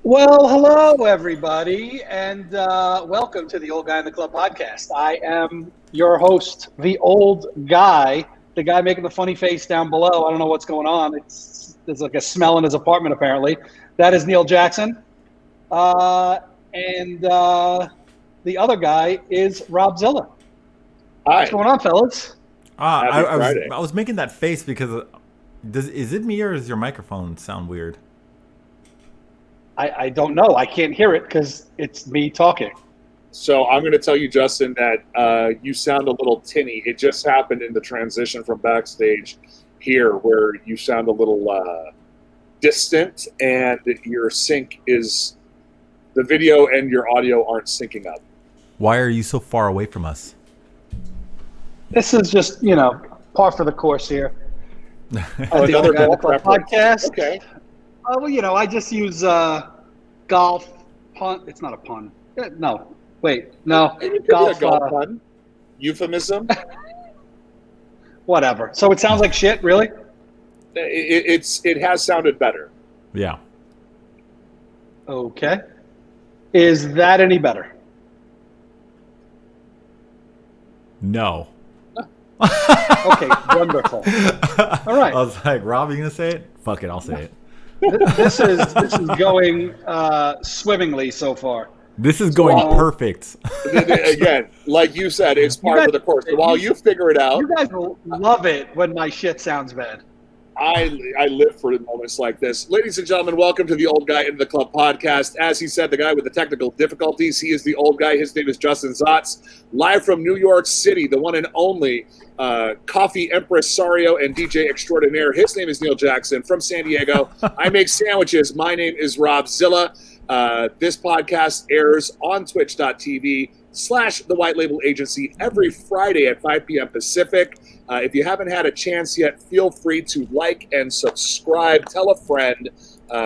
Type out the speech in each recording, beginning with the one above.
Well, hello, everybody, and welcome to the Old Guy in the Club podcast. I am your host, the old guy, the guy making the funny face down below. I don't know what's going on. There's like a smell in his apartment, apparently. That is Neil Jackson. And the other guy is Rob Zilla. Hi. What's going on, fellas? I was making that face because is it me or does your microphone sound weird? I don't know. I can't hear it because it's me talking. So I'm going to tell you, Justin, that you sound a little tinny. It just happened in the transition from backstage here where you sound a little distant and your sync is – the video and your audio aren't syncing up. Why are you so far away from us? This is just, par for the course here. Another golf podcast. Okay. Well, I just use golf punt. It's not a pun. No. Wait. No. It could be a golf pun. Euphemism. Whatever. So it sounds like shit, really? It has sounded better. Yeah. Okay. Is that any better? No. Okay, wonderful. All right. I was like, Rob, are you gonna say it? Fuck it, I'll say it. This is going swimmingly so far. This is going perfect. Again, like you said, it's part of the course. While you figure it out, you guys will love it when my shit sounds bad. I live for moments like this. Ladies and gentlemen, welcome to the Old Guy into the Club podcast. As he said, the guy with the technical difficulties, he is the old guy. His name is Justin Zotz, live from New York City, the one and only coffee impresario and DJ extraordinaire. His name is Neil Jackson from San Diego. I make sandwiches. My name is Rob Zilla. This podcast airs on twitch.tv/The White Label Agency every Friday at 5 p.m. Pacific. If you haven't had a chance yet, feel free to like and subscribe. Tell a friend.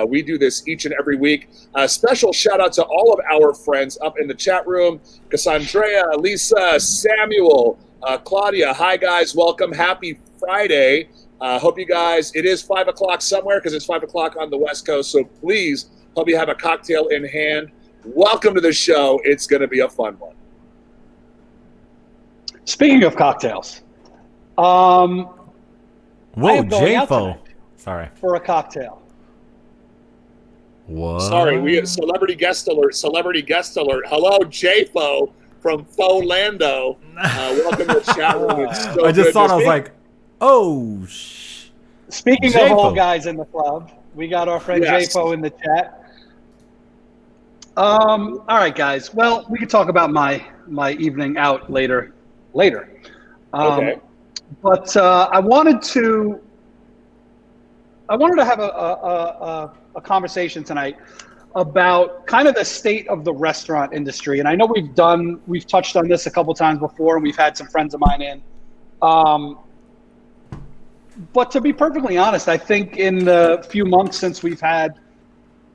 We do this each and every week. Special shout out to all of our friends up in the chat room. Cassandra, Lisa, Samuel, Claudia. Hi, guys. Welcome. Happy Friday. Hope you guys, it is 5 o'clock somewhere because it's 5 o'clock on the West Coast. So please, hope you have a cocktail in hand. Welcome to the show. It's going to be a fun one. Speaking of cocktails, Whoa, JFO. Sorry. For a cocktail. What? Sorry, we have celebrity guest alert. Hello, JFO from Folando. Welcome to the chat room. It's so I just thought, I was speak. like, oh, Speaking of all guys in the club, we got our friend Yes. JFO in the chat. All right, guys. Well, we could talk about my evening out later. Okay. But I wanted to have a conversation tonight about kind of the state of the restaurant industry. And I know we've touched on this a couple times before, and we've had some friends of mine in. But to be perfectly honest, I think in the few months since we've had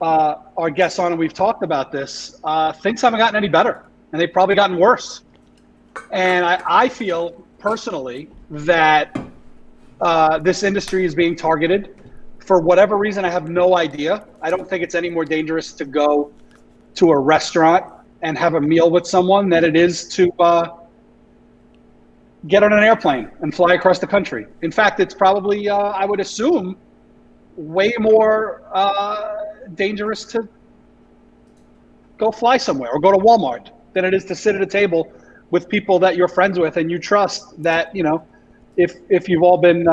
our guests on and we've talked about this, things haven't gotten any better, and they've probably gotten worse. And I feel personally that this industry is being targeted for whatever reason. I have no idea. I don't think it's any more dangerous to go to a restaurant and have a meal with someone than it is to get on an airplane and fly across the country. In fact, it's probably, I would assume, way more dangerous to go fly somewhere or go to Walmart than it is to sit at a table with people that you're friends with and you trust that, if you've all been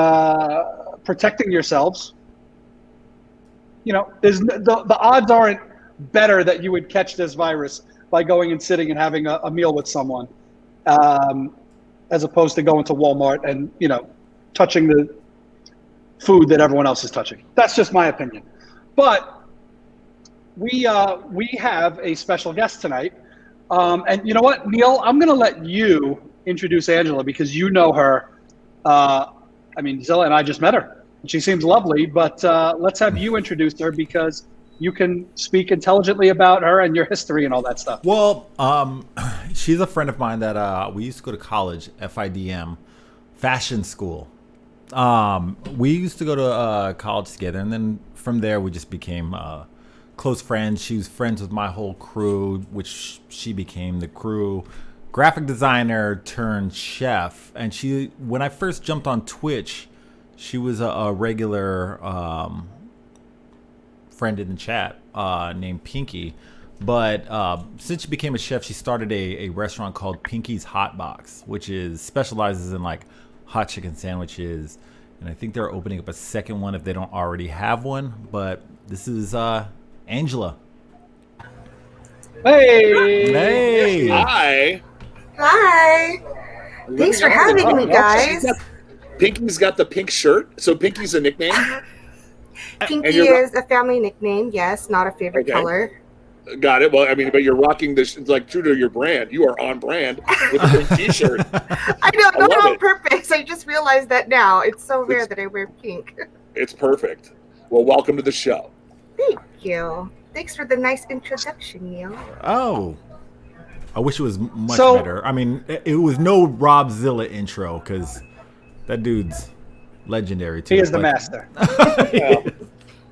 protecting yourselves, there's the odds aren't better that you would catch this virus by going and sitting and having a meal with someone, as opposed to going to Walmart and, touching the food that everyone else is touching. That's just my opinion. But we have a special guest tonight. And you know what, Neil, I'm going to let you introduce Angela because you know her. Zilla and I just met her. She seems lovely, but let's have you introduce her because you can speak intelligently about her and your history and all that stuff. Well, she's a friend of mine that we used to go to college, FIDM, fashion school. We used to go to college together, and then from there we just became close friends. She was friends with my whole crew, which she became the crew. Graphic designer turned chef. And when I first jumped on Twitch, she was a regular friend in the chat named Pinky. But since she became a chef, she started a restaurant called Pinky's Hot Box, which specializes in like hot chicken sandwiches. And I think they're opening up a second one if they don't already have one. But this is Angela. Hey. Hi. Hi. Thanks for having me, guys. Pinky's got the pink shirt. So Pinky's a nickname? Pinky is a family nickname, yes, not a favorite color. Got it. Well, I mean, but you're rocking this like true to your brand. You are on brand with a pink t-shirt. I know, not on purpose. I just realized that now. It's so rare that I wear pink. It's perfect. Well, welcome to the show. Thank you. Thanks for the nice introduction, Neil. Oh. I wish it was much better. I mean, it was no Rob Zilla intro because that dude's legendary too. He is the master.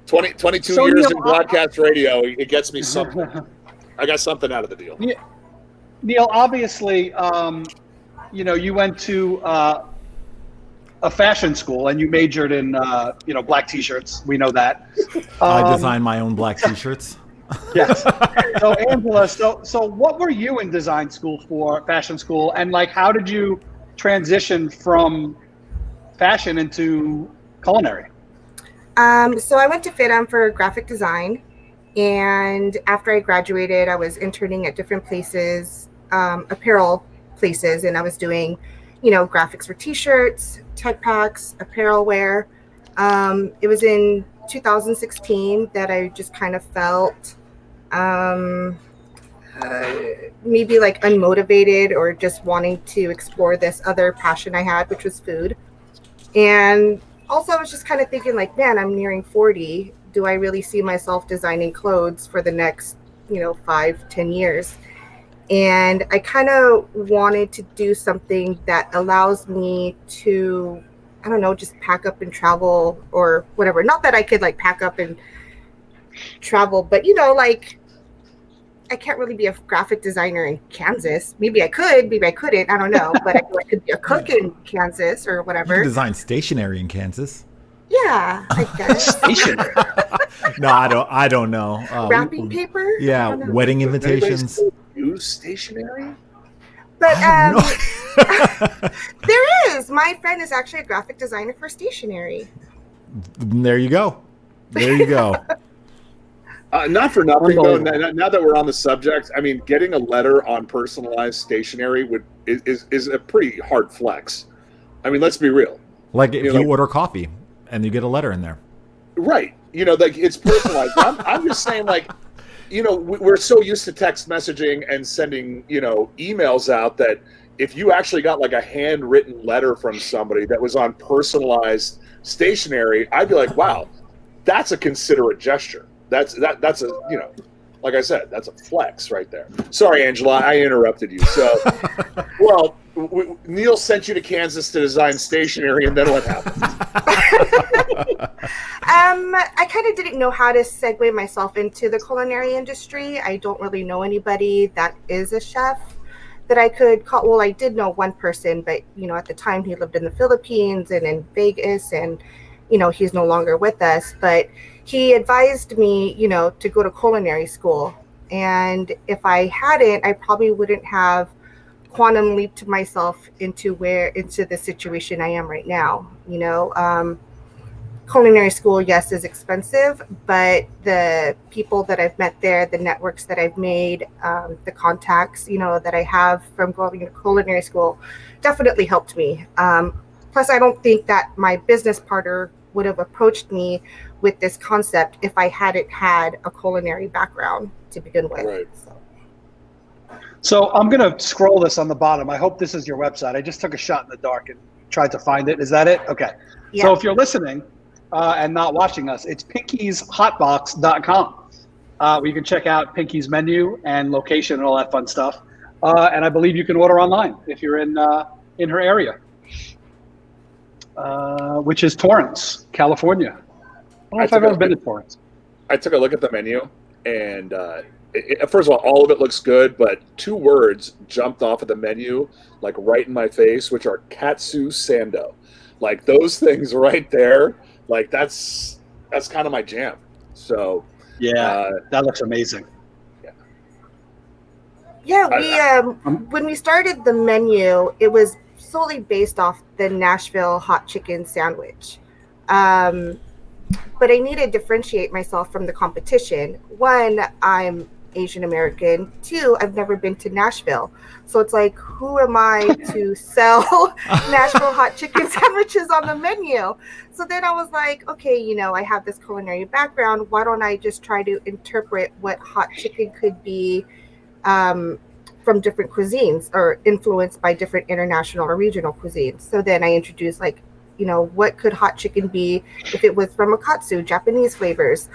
22 years in broadcast radio, it gets me something. I got something out of the deal. Neil, obviously, you went to a fashion school and you majored in, black T-shirts. We know that. I designed my own black T-shirts. Yes. So Angela, so what were you in design school for, fashion school, and like how did you transition from fashion into culinary? So I went to FITM for graphic design, and after I graduated, I was interning at different places, apparel places, and I was doing, graphics for T-shirts, tech packs, apparel wear. It was in 2016 that I just kind of felt maybe like unmotivated or just wanting to explore this other passion I had, which was food. And also I was just kind of thinking like, man, I'm nearing 40. Do I really see myself designing clothes for the next, 5-10 years? And I kind of wanted to do something that allows me to, I don't know, just pack up and travel or whatever. Not that I could like pack up and travel, but like I can't really be a graphic designer in Kansas. Maybe I could, maybe I couldn't. I don't know. But I could be a cook in Kansas or whatever. You can design stationery in Kansas. Yeah, I guess. Stationery. No, I don't know. Wrapping paper? Yeah, wedding invitations. Use stationery? But there is. My friend is actually a graphic designer for stationery. There you go. Not for nothing, though. Now that we're on the subject, I mean, getting a letter on personalized stationery is a pretty hard flex. I mean, let's be real. Like if you order coffee and you get a letter in there. Right. Like it's personalized. I'm just saying, like, we're so used to text messaging and sending, emails out that if you actually got like a handwritten letter from somebody that was on personalized stationery, I'd be like, wow, that's a considerate gesture. That's a, like I said, that's a flex right there. Sorry, Angela, I interrupted you. So, well, Neil sent you to Kansas to design stationery, and then what happened? I kind of didn't know how to segue myself into the culinary industry. I don't really know anybody that is a chef that I could call. Well, I did know one person, but, at the time he lived in the Philippines and in Vegas, and, he's no longer with us. But he advised me, to go to culinary school. And if I hadn't, I probably wouldn't have quantum leaped myself into the situation I am right now. Culinary school, yes, is expensive, but the people that I've met there, the networks that I've made, the contacts, that I have from going to culinary school definitely helped me. Plus, I don't think that my business partner would have approached me with this concept if I hadn't had a culinary background to begin with. Right. So I'm going to scroll this on the bottom. I hope this is your website. I just took a shot in the dark and tried to find it. Is that it? Okay. Yeah. So if you're listening and not watching us, it's pinkie'shotbox.com. Where you can check out Pinkie's menu and location and all that fun stuff. And I believe you can order online if you're in her area, which is Torrance, California. I don't know if I've ever been to Torrance. I took a look at the menu. and first of all of it looks good, but two words jumped off of the menu, like right in my face, which are katsu sando. Like those things right there, like that's kind of my jam. So Yeah, that looks amazing. Yeah, when we started the menu, it was solely based off the Nashville hot chicken sandwich. But I need to differentiate myself from the competition. One, I'm Asian American. Two, I've never been to Nashville. So it's like, who am I to sell Nashville hot chicken sandwiches on the menu? So then I was like, okay, I have this culinary background. Why don't I just try to interpret what hot chicken could be from different cuisines or influenced by different international or regional cuisines. So then I introduced what could hot chicken be if it was from a katsu, Japanese flavors.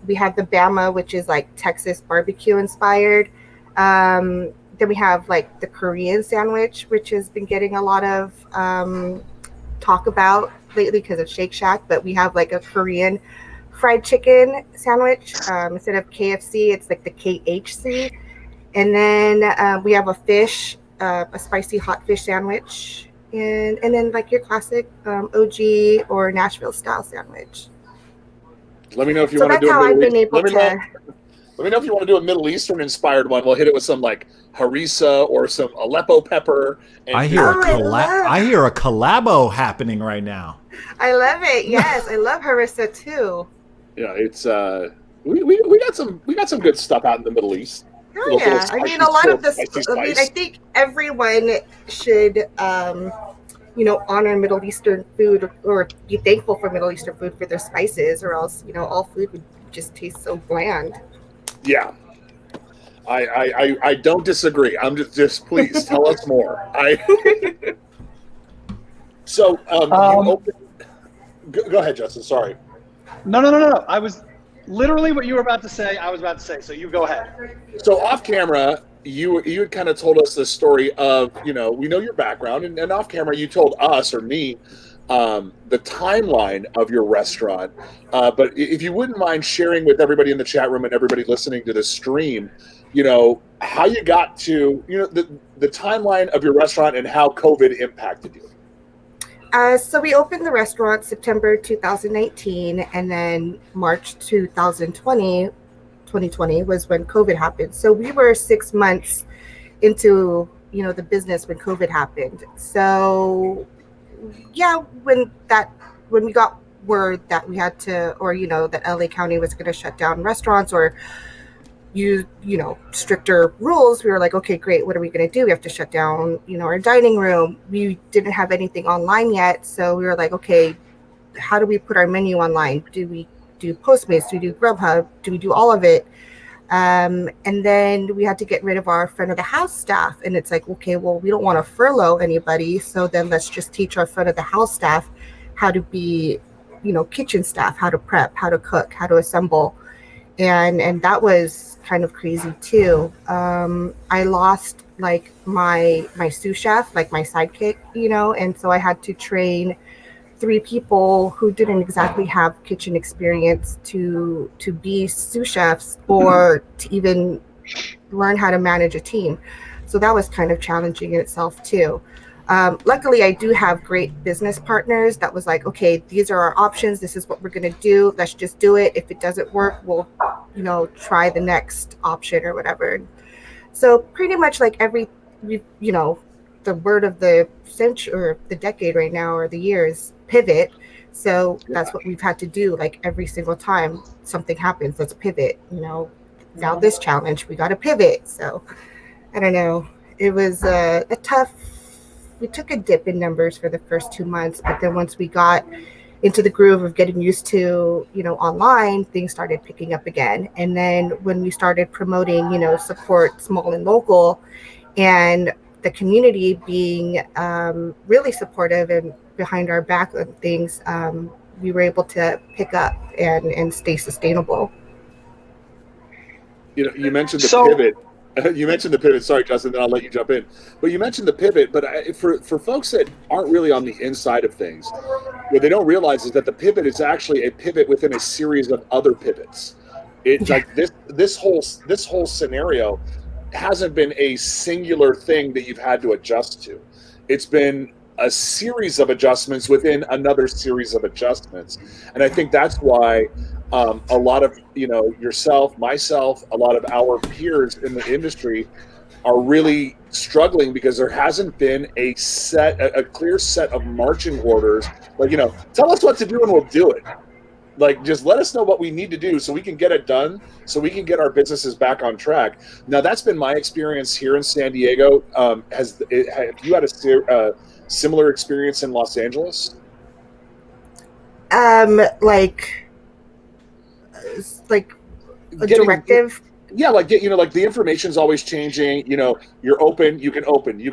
We have the Bama, which is like Texas barbecue inspired. Then we have like the Korean sandwich, which has been getting a lot of talk about lately because of Shake Shack. But we have like a Korean fried chicken sandwich. Instead of KFC, it's like the KHC. And then we have a fish, a spicy hot fish sandwich. And then like your classic OG or Nashville style sandwich. Let me know if you So want to that's do how a I've Middle been East. able to. Let me know if you want to do a Middle Eastern inspired one. We'll hit it with some like harissa or some Aleppo pepper. And I hear a collabo happening right now. I love it. Yes, I love harissa too. Yeah, it's we got some good stuff out in the Middle East. Oh yeah, I mean a lot of this. I think everyone should honor Middle Eastern food or be thankful for Middle Eastern food for their spices, or else all food would just taste so bland. Yeah, I don't disagree. I'm just please tell us more. So you open. Go ahead, Justin. Sorry. No. I was literally what you were about to say. I was about to say. So you go ahead. So off camera, you had kind of told us the story of we know your background, and off camera you told us or me the timeline of your restaurant. But if you wouldn't mind sharing with everybody in the chat room and everybody listening to the stream, how you got to the timeline of your restaurant and how COVID impacted you. So we opened the restaurant September 2019, and then March 2020 was when COVID happened. So we were 6 months into the business when COVID happened. So yeah, when we got word that we had to, or that LA County was going to shut down restaurants or use stricter rules, we were like, okay, great, what are we going to do? We have to shut down our dining room. We didn't have anything online yet, so we were like, okay, how do we put our menu online? Do we do Postmates? Do we do Grubhub? Do we do all of it? And then we had to get rid of our front of the house staff, and it's like, okay, well, we don't want to furlough anybody, so then let's just teach our front of the house staff how to be kitchen staff, how to prep, how to cook, how to assemble. And that was kind of crazy too. I lost like my sous chef, like my sidekick, and so I had to train 3 people who didn't exactly have kitchen experience to be sous chefs or to even learn how to manage a team. So that was kind of challenging in itself too. Luckily, I do have great business partners that was like, okay, these are our options. This is what we're going to do. Let's just do it. If it doesn't work, we'll, try the next option or whatever. So pretty much like the word of the century or the decade right now or the year is pivot. So that's what we've had to do. Like every single time something happens, let's pivot. Now this challenge, we got to pivot. So I don't know. It was a tough. We took a dip in numbers for the first 2 months, but then once we got into the groove of getting used to, online, things started picking up again. And then when we started promoting, support small and local, and the community being really supportive and behind our back on things, we were able to pick up and stay sustainable. You mentioned the pivot. You mentioned the pivot. Sorry, Justin, then I'll let you jump in. But you mentioned the pivot. But for folks that aren't really on the inside of things, what they don't realize is that the pivot is actually a pivot within a series of other pivots. It's like this whole scenario hasn't been a singular thing that you've had to adjust to. It's been a series of adjustments within another series of adjustments, and I think that's why a lot of yourself, myself, a lot of our peers in the industry are really struggling because there hasn't been a clear set of marching orders. Like, tell us what to do and we'll do it. Like, just let us know what we need to do so we can get it done, so we can get our businesses back on track. Now, that's been my experience here in San Diego. Have you had a similar experience in Los Angeles? Like a directive. Yeah, like the information's always changing. You're open, you can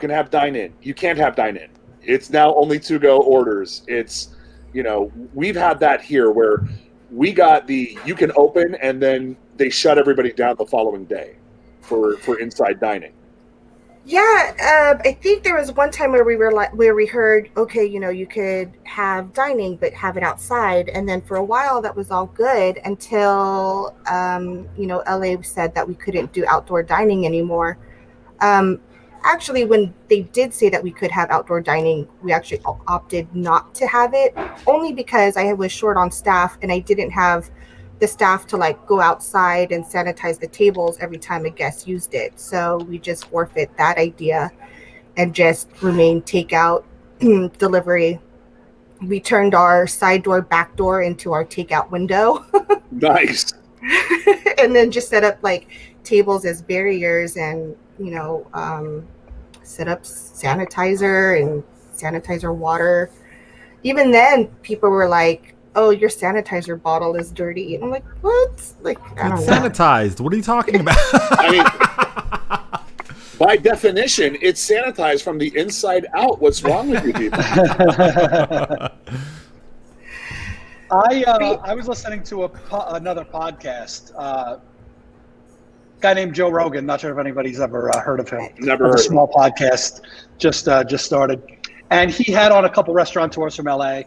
have dine-in. You can't have dine-in. It's now only to-go orders. It's we've had that here where we got you can open and then they shut everybody down the following day for inside dining. Yeah, I think there was one time where we heard, okay, you could have dining, but have it outside. And then for a while that was all good until, LA said that we couldn't do outdoor dining anymore. Actually, when they did say that we could have outdoor dining, we actually opted not to have it, only because I was short on staff and I didn't have the staff to go outside and sanitize the tables every time a guest used it. So we just forfeit that idea and just remain takeout delivery. We turned our side door, back door into our takeout window. Nice. And then just set up tables as barriers and, set up sanitizer and sanitizer water. Even then, people were like, "Oh, your sanitizer bottle is dirty." And I'm like, "What?" I don't know. Sanitized. What are you talking about? I mean, by definition, it's sanitized from the inside out. What's wrong with you people? I was listening to another podcast. Guy named Joe Rogan. Not sure if anybody's ever heard of him. Never heard. A small podcast just started, and he had on a couple restaurateurs from LA,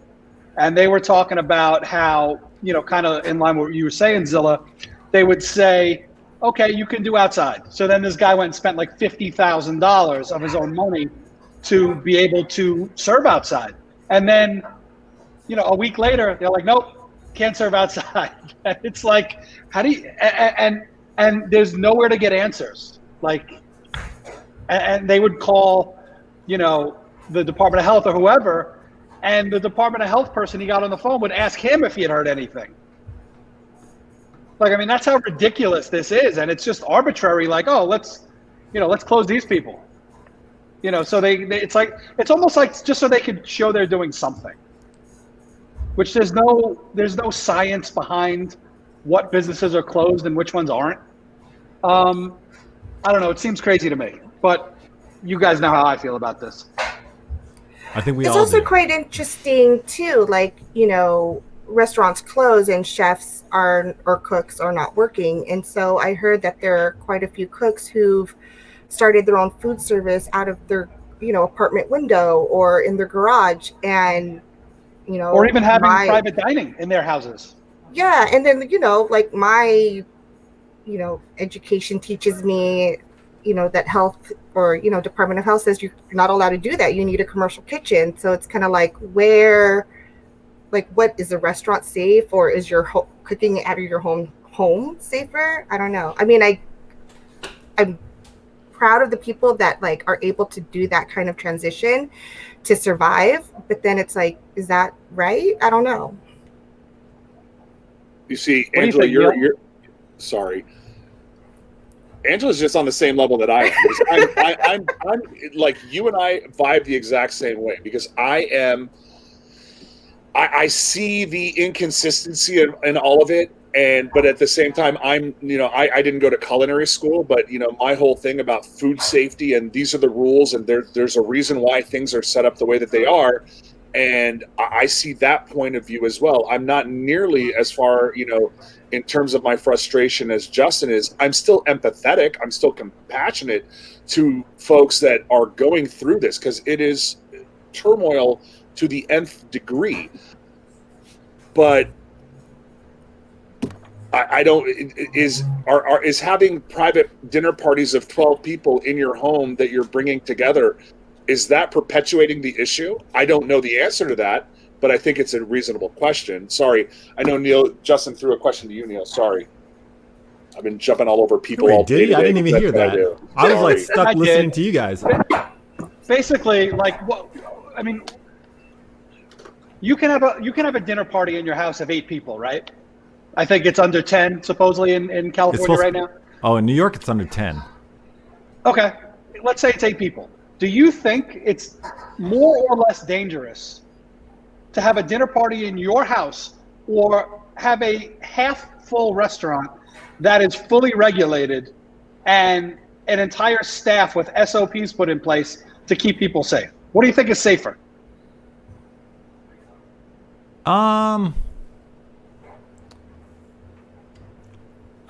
and they were talking about how kind of in line with what you were saying, Zilla. They would say, "Okay, you can do outside." So then this guy went and spent $50,000 of his own money to be able to serve outside, and then a week later they're like, "Nope, can't serve outside." And it's like, how do you and there's nowhere to get answers. And they would call, the Department of Health or whoever, and the Department of Health person he got on the phone would ask him if he had heard anything. That's how ridiculous this is, and it's just arbitrary. Oh, let's close these people. So it's almost like just so they could show they're doing something. Which there's no science behind what businesses are closed and which ones aren't. I don't know. It seems crazy to me, but you guys know how I feel about this. I think it's also quite interesting too. Restaurants close and chefs or cooks are not working, and so I heard that there are quite a few cooks who've started their own food service out of their apartment window or in their garage, and or even having private dining in their houses. Yeah, and then my education teaches me that health or Department of Health says you're not allowed to do that. You need a commercial kitchen. So it's kind of what is a restaurant safe, or is your cooking out of your home safer? I don't know. I mean, I'm proud of the people that are able to do that kind of transition to survive, but then it's is that right? I don't know. You see, Angela, you're sorry. Angela's just on the same level that I am. I'm like, you and I vibe the exact same way, because I see the inconsistency in all of it. But at the same time, I didn't go to culinary school, but my whole thing about food safety, and these are the rules, and there's a reason why things are set up the way that they are. And I see that point of view as well. I'm not nearly as far, in terms of my frustration as Justin is. I'm still empathetic. I'm still compassionate to folks that are going through this, because it is turmoil to the nth degree. But I don't is having private dinner parties of 12 people in your home that you're bringing together, is that perpetuating the issue? I don't know the answer to that, but I think it's a reasonable question. Sorry, I know Justin threw a question to you, Neil. Sorry, I've been jumping all over people all day. Did he? I didn't even hear that. I was like stuck listening to you guys. Basically, like what I mean, you can have a dinner party in your house of 8 people, right? I think it's under 10 supposedly in California right now. Oh, in New York it's under 10. Okay, let's say it's 8 people. Do you think it's more or less dangerous to have a dinner party in your house or have a half-full restaurant that is fully regulated and an entire staff with SOPs put in place to keep people safe? What do you think is safer?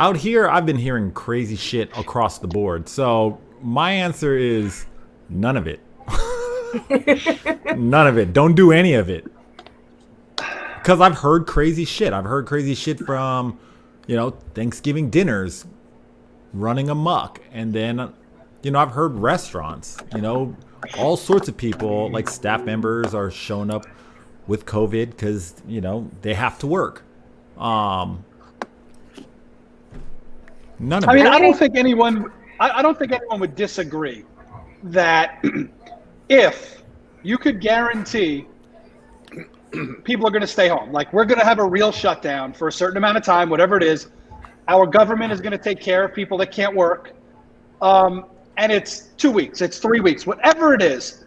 Out here, I've been hearing crazy shit across the board. So my answer is none of it. None of it. Don't do any of it. Because I've heard crazy shit. I've heard crazy shit from, Thanksgiving dinners running amok. And then, I've heard restaurants, all sorts of people, like staff members are showing up with COVID because, they have to work. None of it. I don't think anyone would disagree that if you could guarantee people are going to stay home, like we're going to have a real shutdown for a certain amount of time, whatever it is, our government is going to take care of people that can't work, and it's 2 weeks, it's 3 weeks, whatever it is,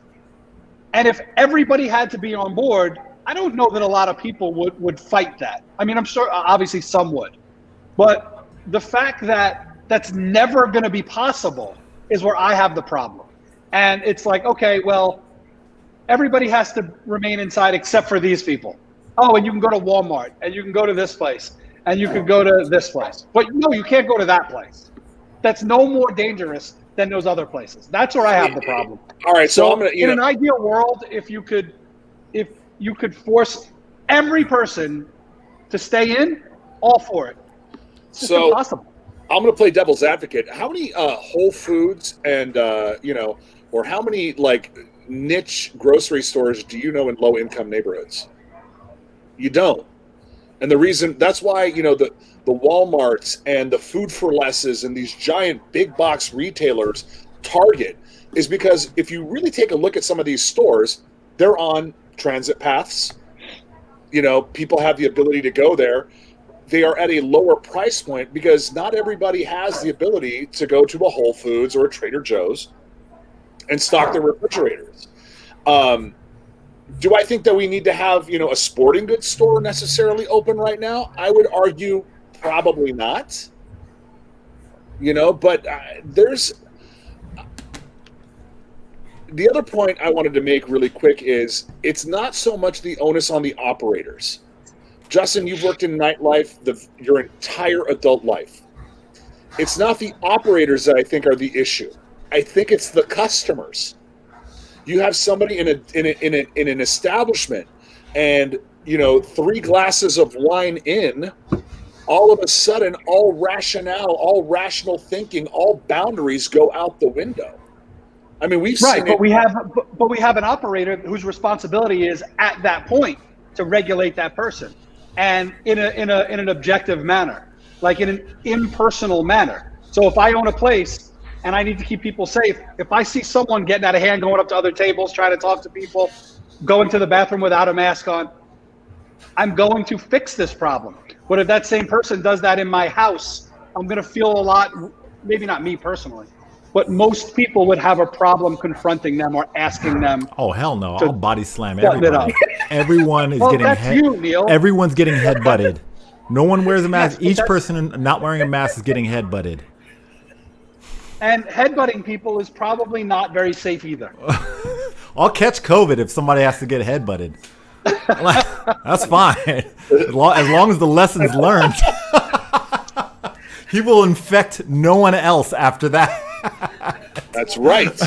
and if everybody had to be on board, I don't know that a lot of people would fight that. I mean, I'm sure obviously some would, but the fact that that's never going to be possible is where I have the problem. And it's like, okay, well, everybody has to remain inside except for these people. Oh, and you can go to Walmart, and you can go to this place, and you can go to this place. But no, you can't go to that place. That's no more dangerous than those other places. That's where I have the problem. All right, so I'm gonna, in an ideal world, if you could force every person to stay in, all for it. It's just impossible. I'm going to play devil's advocate. How many Whole Foods and or how many like niche grocery stores do you know in low income neighborhoods? You don't. And the reason that's why the Walmarts and the Food for Lesses and these giant big box retailers, Target, is because if you really take a look at some of these stores, they're on transit paths. People have the ability to go there. They are at a lower price point because not everybody has the ability to go to a Whole Foods or a Trader Joe's and stock their refrigerators. Do I think that we need to have, a sporting goods store necessarily open right now? I would argue probably not. But there's the other point I wanted to make really quick is it's not so much the onus on the operators. Justin, you've worked in nightlife your entire adult life. It's not the operators that I think are the issue. I think it's the customers. You have somebody in an establishment, and 3 glasses of wine in, all of a sudden, all rationale, all rational thinking, all boundaries go out the window. I mean, we've seen but we have an operator whose responsibility is at that point to regulate that person. And in an objective manner, like in an impersonal manner. So if I own a place and I need to keep people safe, if I see someone getting out of hand, going up to other tables, trying to talk to people, going to the bathroom without a mask on, I'm going to fix this problem. But if that same person does that in my house, I'm going to feel a lot, maybe not me personally, but most people would have a problem confronting them or asking them. Oh, hell no. I'll body slam everybody. Everyone is getting Neil. Everyone's getting head butted. No one wears a mask. Each person not wearing a mask is getting head butted. And headbutting people is probably not very safe either. I'll catch COVID if somebody has to get head butted. That's fine. As long as the lesson's learned. He will infect no one else after that. That's right.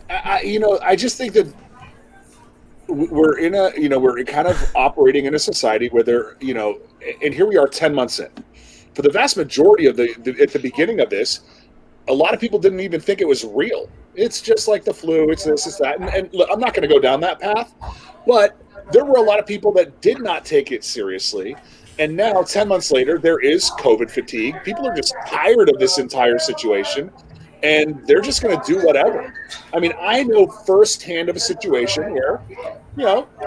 I just think that we're in a, we're kind of operating in a society where and here we are 10 months in. For the vast majority of at the beginning of this, a lot of people didn't even think it was real. It's just like the flu, it's this, it's that. And look, I'm not going to go down that path, but there were a lot of people that did not take it seriously. And now, 10 months later, there is COVID fatigue. People are just tired of this entire situation, and they're just going to do whatever. I mean, I know firsthand of a situation where,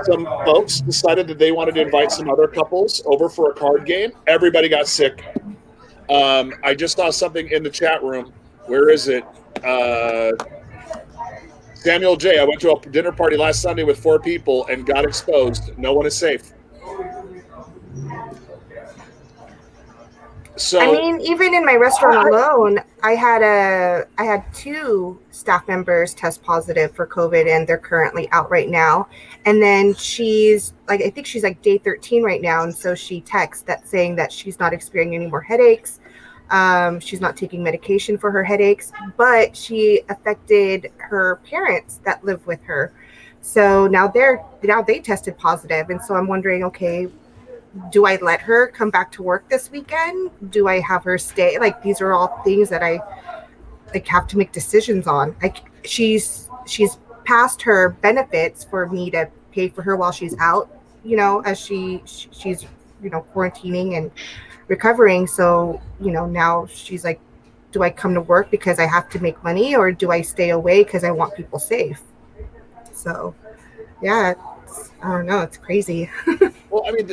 some folks decided that they wanted to invite some other couples over for a card game. Everybody got sick. I just saw something in the chat room. Where is it? Samuel J. I went to a dinner party last Sunday with 4 people and got exposed. No one is safe. So, I mean, even in my restaurant alone, I had 2 staff members test positive for COVID, and they're currently out right now. And then she's like, I think she's like day 13 right now, and so she texts that saying that she's not experiencing any more headaches. She's not taking medication for her headaches, but she affected her parents that live with her. So now they tested positive, and so I'm wondering, okay, do I let her come back to work this weekend? Do I have her stay? Like, these are all things that I have to make decisions on. She's past her benefits for me to pay for her while she's out, as she's quarantining and recovering. So, now she's like, do I come to work because I have to make money, or do I stay away because I want people safe? So, yeah, I don't know. It's crazy. Well, I mean,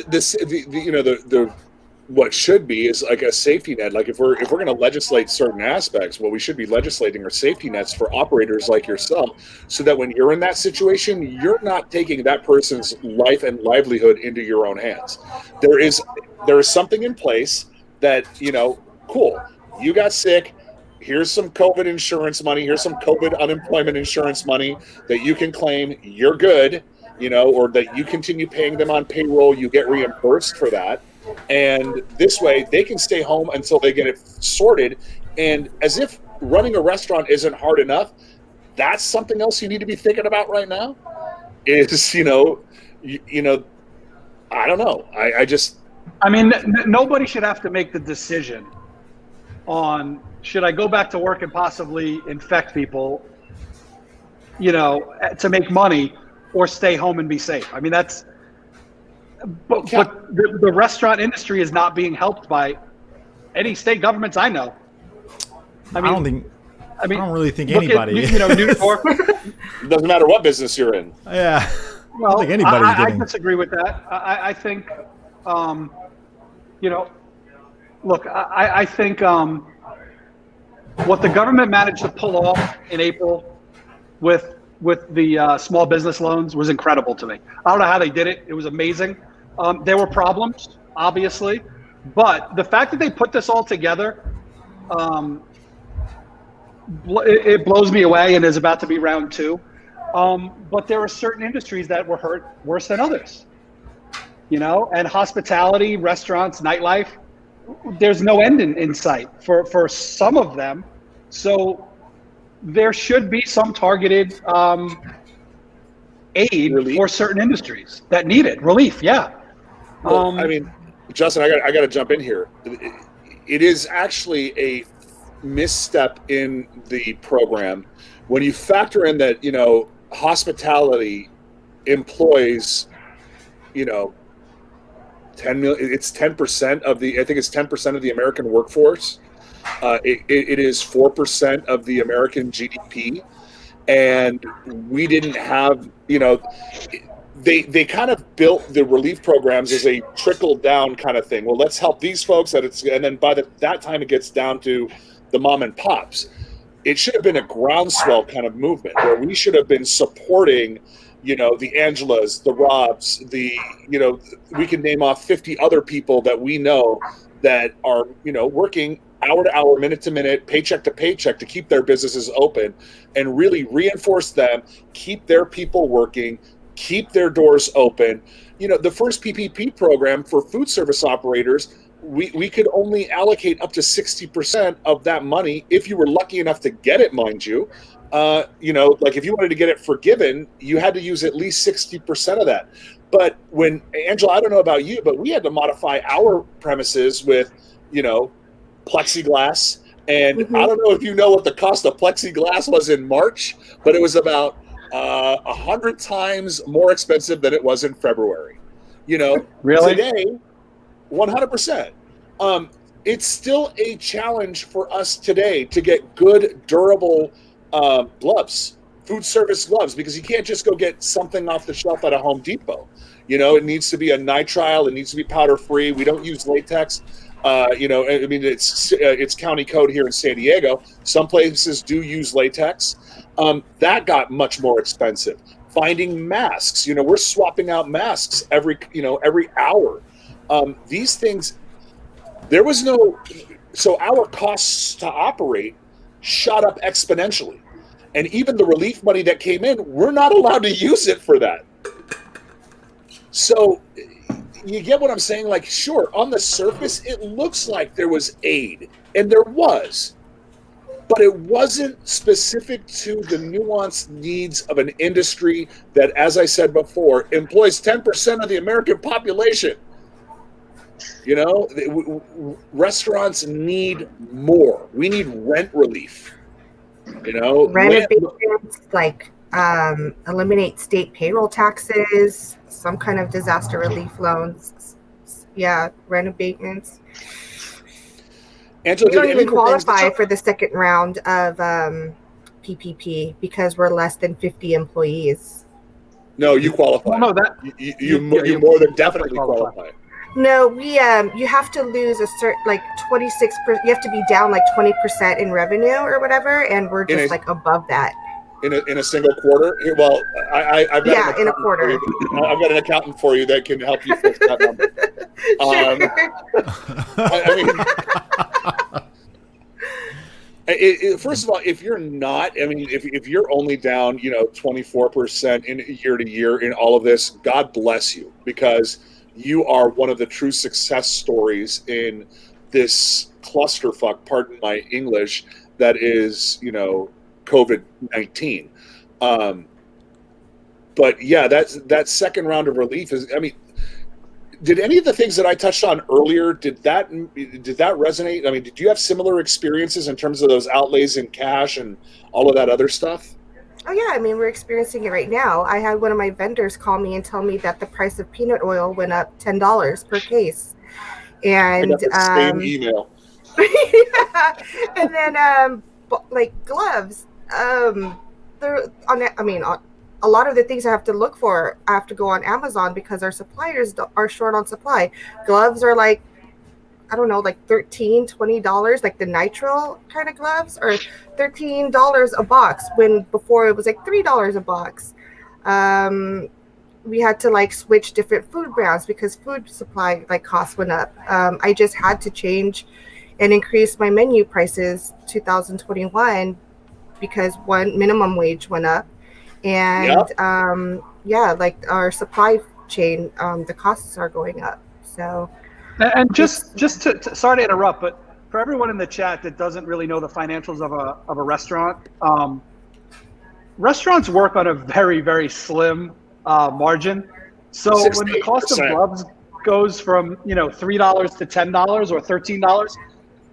what should be is like a safety net. Like if we're going to legislate certain aspects, what we should be legislating are safety nets for operators like yourself, so that when you're in that situation, you're not taking that person's life and livelihood into your own hands. There is something in place that, cool, you got sick. Here's some COVID insurance money. Here's some COVID unemployment insurance money that you can claim. You're good. Or that you continue paying them on payroll, you get reimbursed for that. And this way they can stay home until they get it sorted. And as if running a restaurant isn't hard enough, that's something else you need to be thinking about right now is, I don't know. I mean, nobody should have to make the decision on, should I go back to work and possibly infect people, to make money, or stay home and be safe. I mean, but the restaurant industry is not being helped by any state governments I know. I don't really think anybody. New York. It doesn't matter what business you're in. Yeah. Well, I don't think anybody's getting. I disagree with that. I think, look, I think what the government managed to pull off in April with the small business loans was incredible to me. I don't know how they did it. It was amazing. There were problems, obviously, but the fact that they put this all together, it blows me away, and is about to be round 2. But there are certain industries that were hurt worse than others, and hospitality, restaurants, nightlife, there's no end in sight for some of them. So there should be some targeted aid relief for certain industries that need it. Relief, yeah. Well, I mean, Justin, I got to jump in here. It is actually a misstep in the program when you factor in that, hospitality employs, 10 million. It's 10% of the. I think it's 10% of the American workforce. It is 4% of the American GDP, and we didn't have, they kind of built the relief programs as a trickle down kind of thing. Well, let's help these folks, and then by that time it gets down to the mom and pops. It should have been a groundswell kind of movement where we should have been supporting, the Angelas, the Robs, we can name off 50 other people that we know that are, working hour to hour, minute to minute, paycheck to paycheck to keep their businesses open, and really reinforce them, keep their people working, keep their doors open. The first PPP program for food service operators we could only allocate up to 60% of that money if you were lucky enough to get it, mind you. Like if you wanted to get it forgiven, you had to use at least 60% of that. But when, Angela, I don't know about you, but we had to modify our premises with, plexiglass. And I don't know if you know what the cost of plexiglass was in March, but it was about 100 times more expensive than it was in February. Really? Today, 100%. It's still a challenge for us today to get good, durable gloves, food service gloves, because you can't just go get something off the shelf at a Home Depot. It needs to be a nitrile. It needs to be powder free. We don't use latex. It's county code here in San Diego. Some places do use latex. That got much more expensive. Finding masks. We're swapping out masks every hour. These things, so our costs to operate shot up exponentially. And even the relief money that came in, we're not allowed to use it for that. So you get what I'm saying? Like, sure, on the surface, it looks like there was aid, and there was, but it wasn't specific to the nuanced needs of an industry that, as I said before, employs 10% of the American population. Restaurants need more. We need rent relief. Renovations, like eliminate state payroll taxes, some kind of disaster relief loans. Yeah, renovations. Angela, we don't even qualify for the second round of PPP because we're less than 50 employees. No, you qualify. Well, no, that you more than definitely qualify. No, we you have to lose a certain 26%. You have to be down 20% in revenue or whatever, and we're just above that. In a single quarter? Well, I've got in a quarter. I've got an accountant for you that can help you fix that number. First of all, if you're not, if you're only down, 24% in year to year in all of this, God bless you, because you are one of the true success stories in this clusterfuck, pardon my English, that is, COVID-19. But yeah, that second round of relief is, did any of the things that I touched on earlier, did that resonate? Did you have similar experiences in terms of those outlays in cash and all of that other stuff? Oh yeah, we're experiencing it right now. I had one of my vendors call me and tell me that the price of peanut oil went up $10 per case. And I got the same email. Yeah. And then gloves. They're on. A lot of the things I have to look for, I have to go on Amazon because our suppliers are short on supply. Gloves are $13, $20, like the nitrile kind of gloves, or $13 a box, when before it was $3 a box. We had to switch different food brands because food supply costs went up. I just had to change and increase my menu prices 2021 because minimum wage went up. And our supply chain, the costs are going up. So, and just to sorry to interrupt, but for everyone in the chat that doesn't really know the financials of a restaurant, restaurants work on a very, very slim margin. So when the cost of gloves goes from $3 to $10 or $13,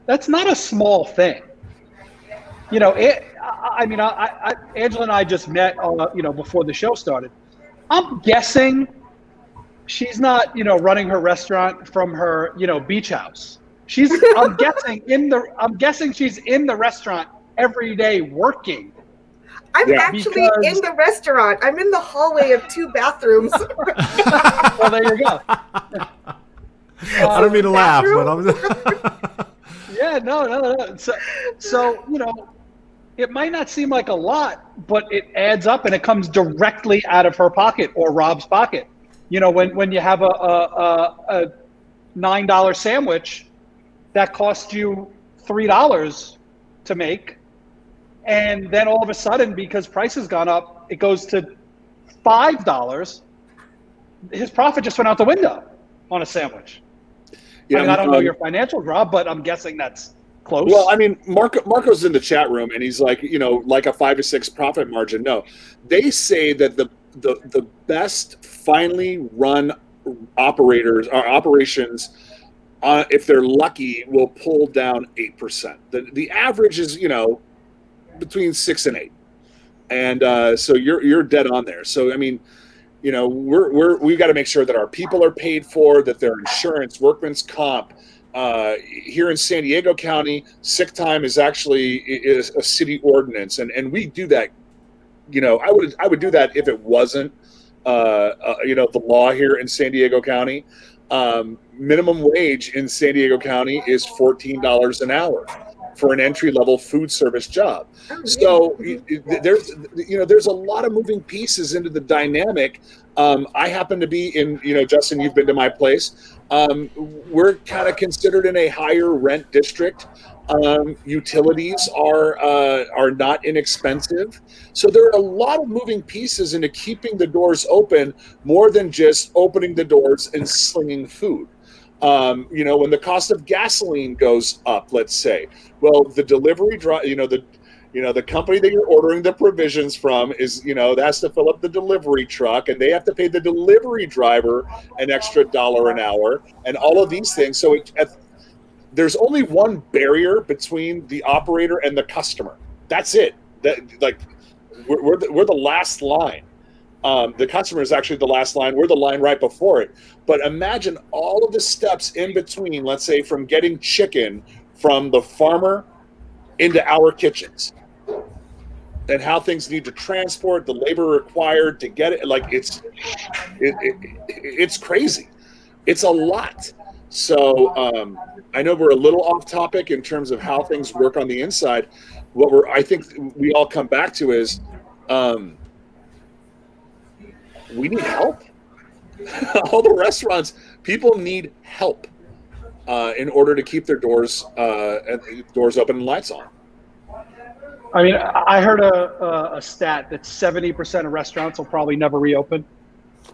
that's not a small thing. Angela and I just met, before the show started. I'm guessing she's not, running her restaurant from her, beach house. I'm guessing she's in the restaurant every day working. I'm actually in the restaurant. I'm in the hallway of 2 bathrooms. Well, there you go. I don't mean to laugh, but I'm. Yeah, no. So it might not seem like a lot, but it adds up and it comes directly out of her pocket or Rob's pocket. When you have a $9 sandwich that costs you $3 to make, and then all of a sudden, because price has gone up, it goes to $5. His profit just went out the window on a sandwich. I mean, I don't know your financials, Rob, but I'm guessing that's close. Well, I mean, Marco's in the chat room, and he's like, like a 5 to 6 profit margin. No, they say that the best finely run operators or operations, if they're lucky, will pull down 8%. The average is between 6 and 8, and so you're dead on there. So I mean, we've got to make sure that our people are paid for, that their insurance, workman's comp. Here in San Diego County, sick time is actually a city ordinance, and we do that. I would do that if it wasn't the law here in San Diego County. Minimum wage in San Diego County is $14 an hour for an entry-level food service job. So there's a lot of moving pieces into the dynamic. I happen to be in, Justin, you've been to my place. We're kind of considered in a higher rent district. Utilities are not inexpensive. So there are a lot of moving pieces into keeping the doors open, more than just opening the doors and slinging food. When the cost of gasoline goes up, let's say, well, the delivery the company that you're ordering the provisions from is, that has to fill up the delivery truck, and they have to pay the delivery driver an extra $1 an hour, and all of these things. So there's only one barrier between the operator and the customer. That's it. We're the last line. The customer is actually the last line. We're the line right before it. But imagine all of the steps in between, let's say from getting chicken from the farmer into our kitchens, and how things need to transport, the labor required to get it. Like it's crazy. It's a lot. So I know we're a little off topic in terms of how things work on the inside. I think we all come back to is we need help. All the restaurants, people need help in order to keep their doors open and lights on. I mean, I heard a stat that 70% of restaurants will probably never reopen.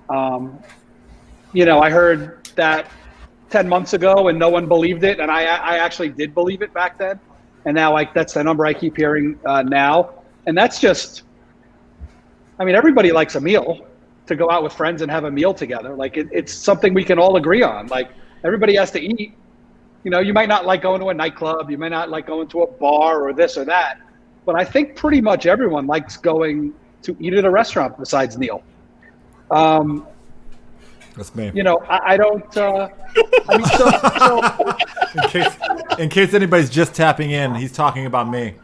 I heard that 10 months ago and no one believed it. And I actually did believe it back then. And now that's the number I keep hearing now. And that's just, I mean, everybody likes a meal, to go out with friends and have a meal together. Like it's something we can all agree on. Like everybody has to eat. You might not like going to a nightclub. You might not like going to a bar or this or that. But I think pretty much everyone likes going to eat at a restaurant besides Neil. That's me. I don't. I mean, so in case anybody's just tapping in, he's talking about me.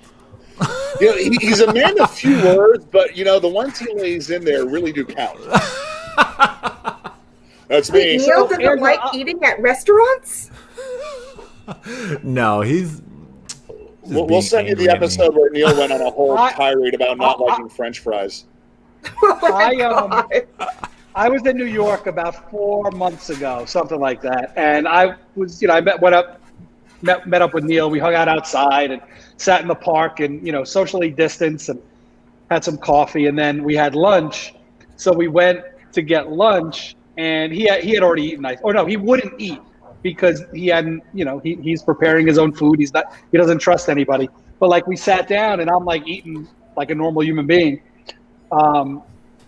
He's a man of few words, but the ones he lays in there really do count. That's me. Neil doesn't like eating at restaurants? No, he's. We'll send you the episode where Neil went on a whole tirade about not liking French fries. I was in New York about 4 months ago, something like that, and I was, I met up with Neil. We hung out outside and sat in the park and socially distanced and had some coffee, and then we had lunch. So we went to get lunch, and he had already eaten. He wouldn't eat because he hadn't. He's preparing his own food. He doesn't trust anybody. But like we sat down, and I'm like eating like a normal human being.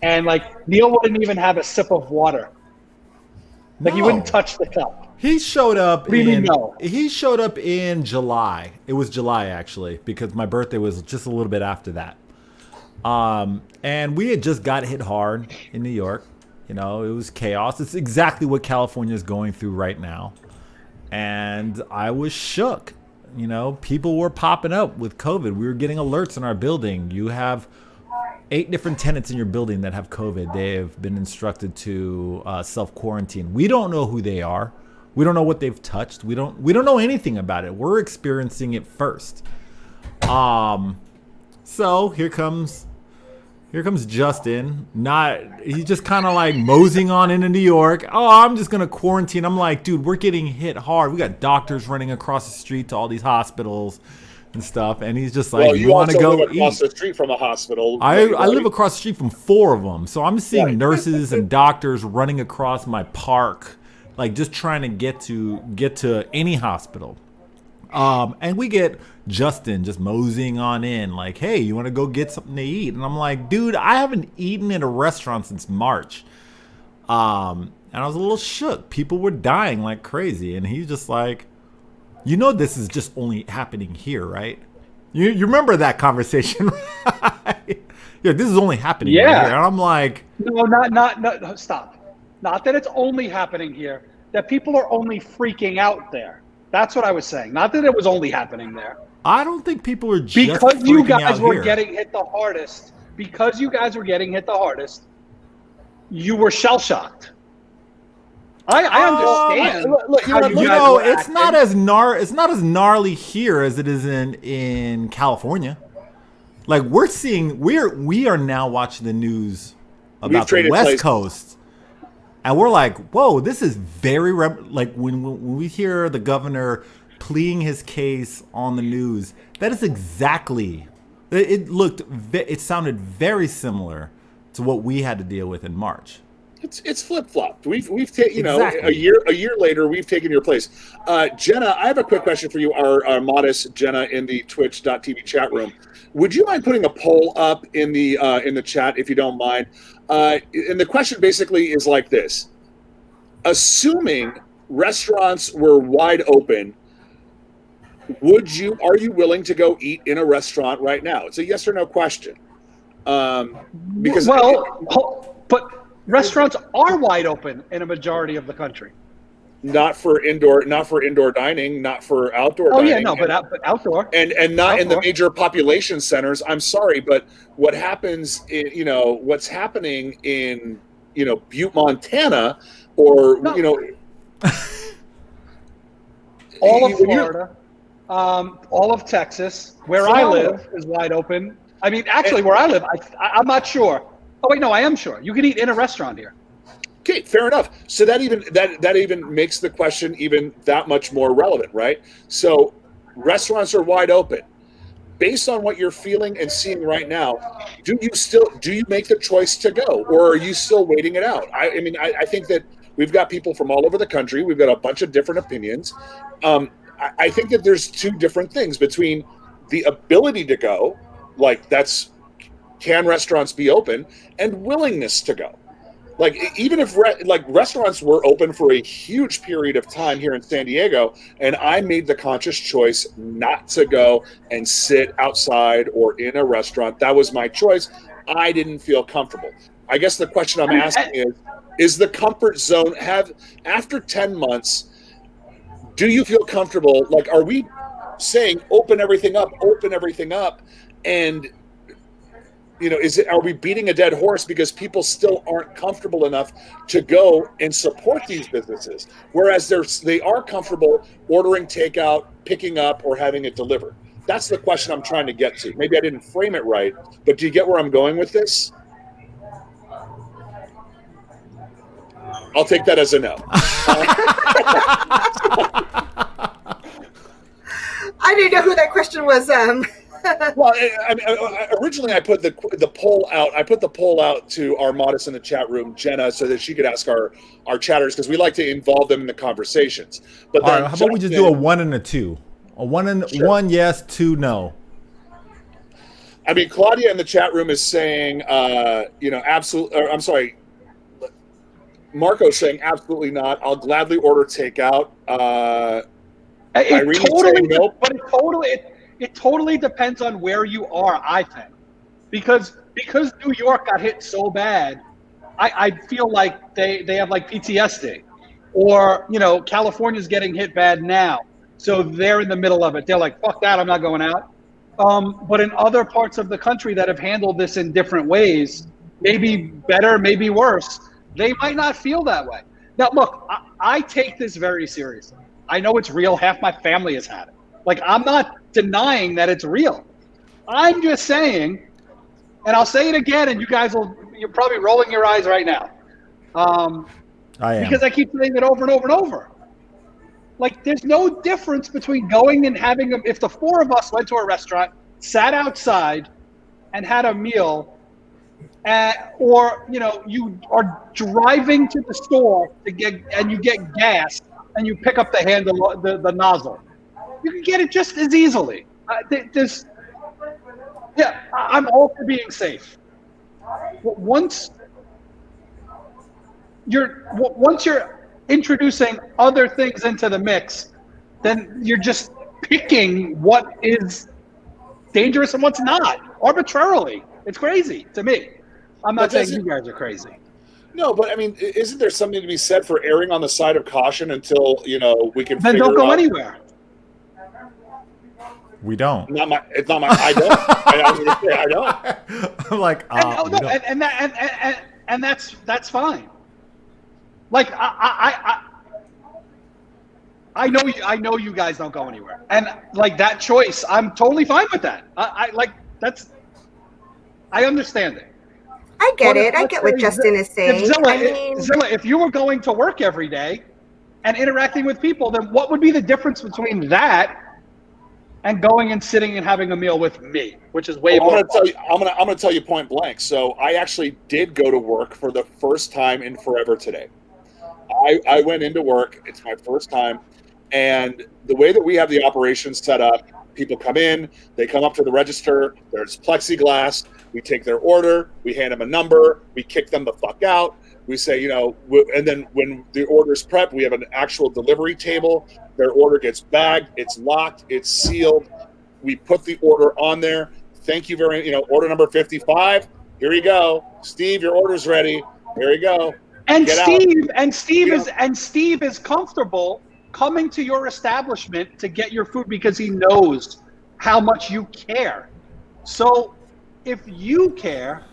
And like Neil wouldn't even have a sip of water. Like he wouldn't touch the cup. He showed up He showed up in July. It was July actually, because my birthday was just a little bit after that. And we had just got hit hard in New York. It was chaos. It's exactly what California is going through right now. And I was shook. People were popping up with COVID. We were getting alerts in our building. You have 8 different tenants in your building that have COVID. They have been instructed to self-quarantine. We don't know who they are. We don't know what they've touched. We don't know anything about it. We're experiencing it first. So here comes Justin. He's just kind of like moseying on into New York. Oh, I'm just gonna quarantine. I'm like, dude, we're getting hit hard. We got doctors running across the street to all these hospitals and stuff, and he's just like, well, you want to go live across eat. the street from a hospital. I live across the street from 4 of them, so I'm seeing nurses and doctors running across my park like just trying to get to any hospital. And we get Justin just moseying on in, like, hey, you want to go get something to eat? And I'm like, dude, I haven't eaten at a restaurant since March. And I was a little shook. People were dying like crazy. And he's just like, this is just only happening here, right? You remember that conversation, right? Yeah, this is only happening here. And I'm like, no, stop. Not that it's only happening here, that people are only freaking out there. That's what I was saying. Not that it was only happening there. I don't think people were just because you guys were here. getting hit the hardest. Because you guys were getting hit the hardest, you were shell shocked. I understand. It's not as gnarly here as it is in California. Like we are now watching the news about the West Coast, and we're like, whoa, this is very like when we hear the governor pleading his case on the news, that is exactly. It sounded very similar to what we had to deal with in March. It's flip flopped. We've taken a year later we've taken your place. Jenna, I have a quick question for you. Our modest Jenna in the Twitch.tv chat room. Would you mind putting a poll up in the chat if you don't mind? And the question basically is like this: assuming restaurants were wide open, are you willing to go eat in a restaurant right now? It's a yes or no question. But restaurants are wide open in a majority of the country. Not for indoor dining, not for outdoor dining. Oh yeah, no, but outdoor. And not outdoor. In the major population centers. I'm sorry, but what happens in, what's happening in, Butte, Montana, or all of Florida, all of Texas, where I live is wide open. I mean, actually, where I live, I'm not sure. Oh wait, no, I am sure. You can eat in a restaurant here. Okay, fair enough. So that even makes the question even that much more relevant, right? So restaurants are wide open. Based on what you're feeling and seeing right now, do you make the choice to go, or are you still waiting it out? I think that we've got people from all over the country. We've got a bunch of different opinions. I think that there's two different things between the ability to go, like can restaurants be open, and willingness to go. Like, even if restaurants were open for a huge period of time here in San Diego, and I made the conscious choice not to go and sit outside or in a restaurant, that was my choice. I didn't feel comfortable. I guess the question I'm asking is the comfort zone after 10 months, do you feel comfortable? Like, are we saying open everything up, and are we beating a dead horse because people still aren't comfortable enough to go and support these businesses, whereas they are comfortable ordering takeout, picking up, or having it delivered? That's the question I'm trying to get to. Maybe I didn't frame it right, but do you get where I'm going with this? I'll take that as a no. I didn't know who that question was. Well, originally I put the poll out. I put the poll out to our modest in the chat room, Jenna, so that she could ask our chatters, because we like to involve them in the conversations. But then, how about we just do a 1 and a 2? A 1 yes, 2 no. I mean, Claudia in the chat room is saying, absolutely. I'm sorry, Marco's saying absolutely not. I'll gladly order takeout. It totally depends on where you are, I think. Because New York got hit so bad, I feel like they have like PTSD. Or, California's getting hit bad now. So they're in the middle of it. They're like, fuck that, I'm not going out. But in other parts of the country that have handled this in different ways, maybe better, maybe worse, they might not feel that way. Now, look, I take this very seriously. I know it's real. Half my family has had it. Like, I'm not denying that it's real. I'm just saying, and I'll say it again, and you're probably rolling your eyes right now. I am. Because I keep saying it over and over and over. Like, there's no difference between going and having if the four of us went to a restaurant, sat outside, and had a meal, or you are driving to the store and you get gas and you pick up the handle, the nozzle. You can get it just as easily. I'm all for being safe. Once you're introducing other things into the mix, then you're just picking what is dangerous and what's not arbitrarily. It's crazy to me. I'm not saying you guys are crazy. No, but I mean, isn't there something to be said for erring on the side of caution until we can? Then don't go anywhere. We don't. It's not my. I don't. I was gonna say I don't. I'm like, and that's fine. Like I know you guys don't go anywhere, and like that choice, I'm totally fine with that. I understand it. I get it. I get what Justin is saying. Zilla, if you were going to work every day and interacting with people, then what would be the difference between that and going and sitting and having a meal with me, which is way more? I'm gonna tell you point blank. So I actually did go to work for the first time in forever today. I went into work. It's my first time, and the way that we have the operations set up, people come in, they come up to the register. There's plexiglass. We take their order, we hand them a number, we kick them the fuck out. We say, and then when the order's prepped, we have an actual delivery table. Their order gets bagged, it's locked, it's sealed. We put the order on there. Thank you very much. Order number 55. Here you go. Steve, your order's ready. Here you go. And Steve is comfortable coming to your establishment to get your food because he knows how much you care. So if you care,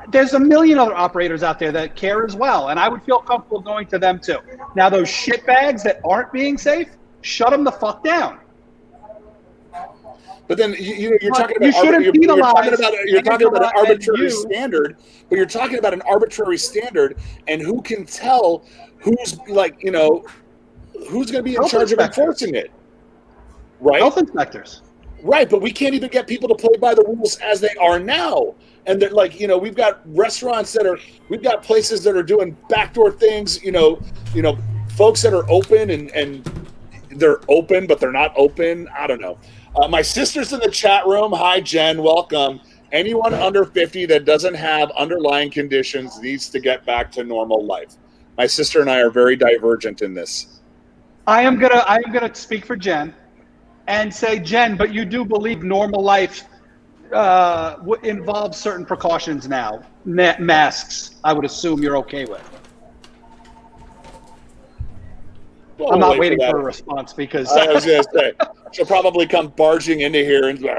there's a million other operators out there that care as well, and I would feel comfortable going to them too. Now, those shitbags that aren't being safe, shut them the fuck down. But then you're talking about an arbitrary standard. But you're talking about an arbitrary standard, and who can tell who's who's going to be in charge of enforcing it? Right? Health inspectors. Right, but we can't even get people to play by the rules as they are now. And they're like, we've got restaurants we've got places that are doing backdoor things, folks that are open and they're open, but they're not open. I don't know. My sister's in the chat room. Hi, Jen. Welcome. Anyone under 50 that doesn't have underlying conditions needs to get back to normal life. My sister and I are very divergent in this. I am gonna speak for Jen and say, Jen, but you do believe normal life involves certain precautions now. Masks, I would assume you're okay with. I'm not waiting for a response because I was going to say she'll probably come barging into here and be like,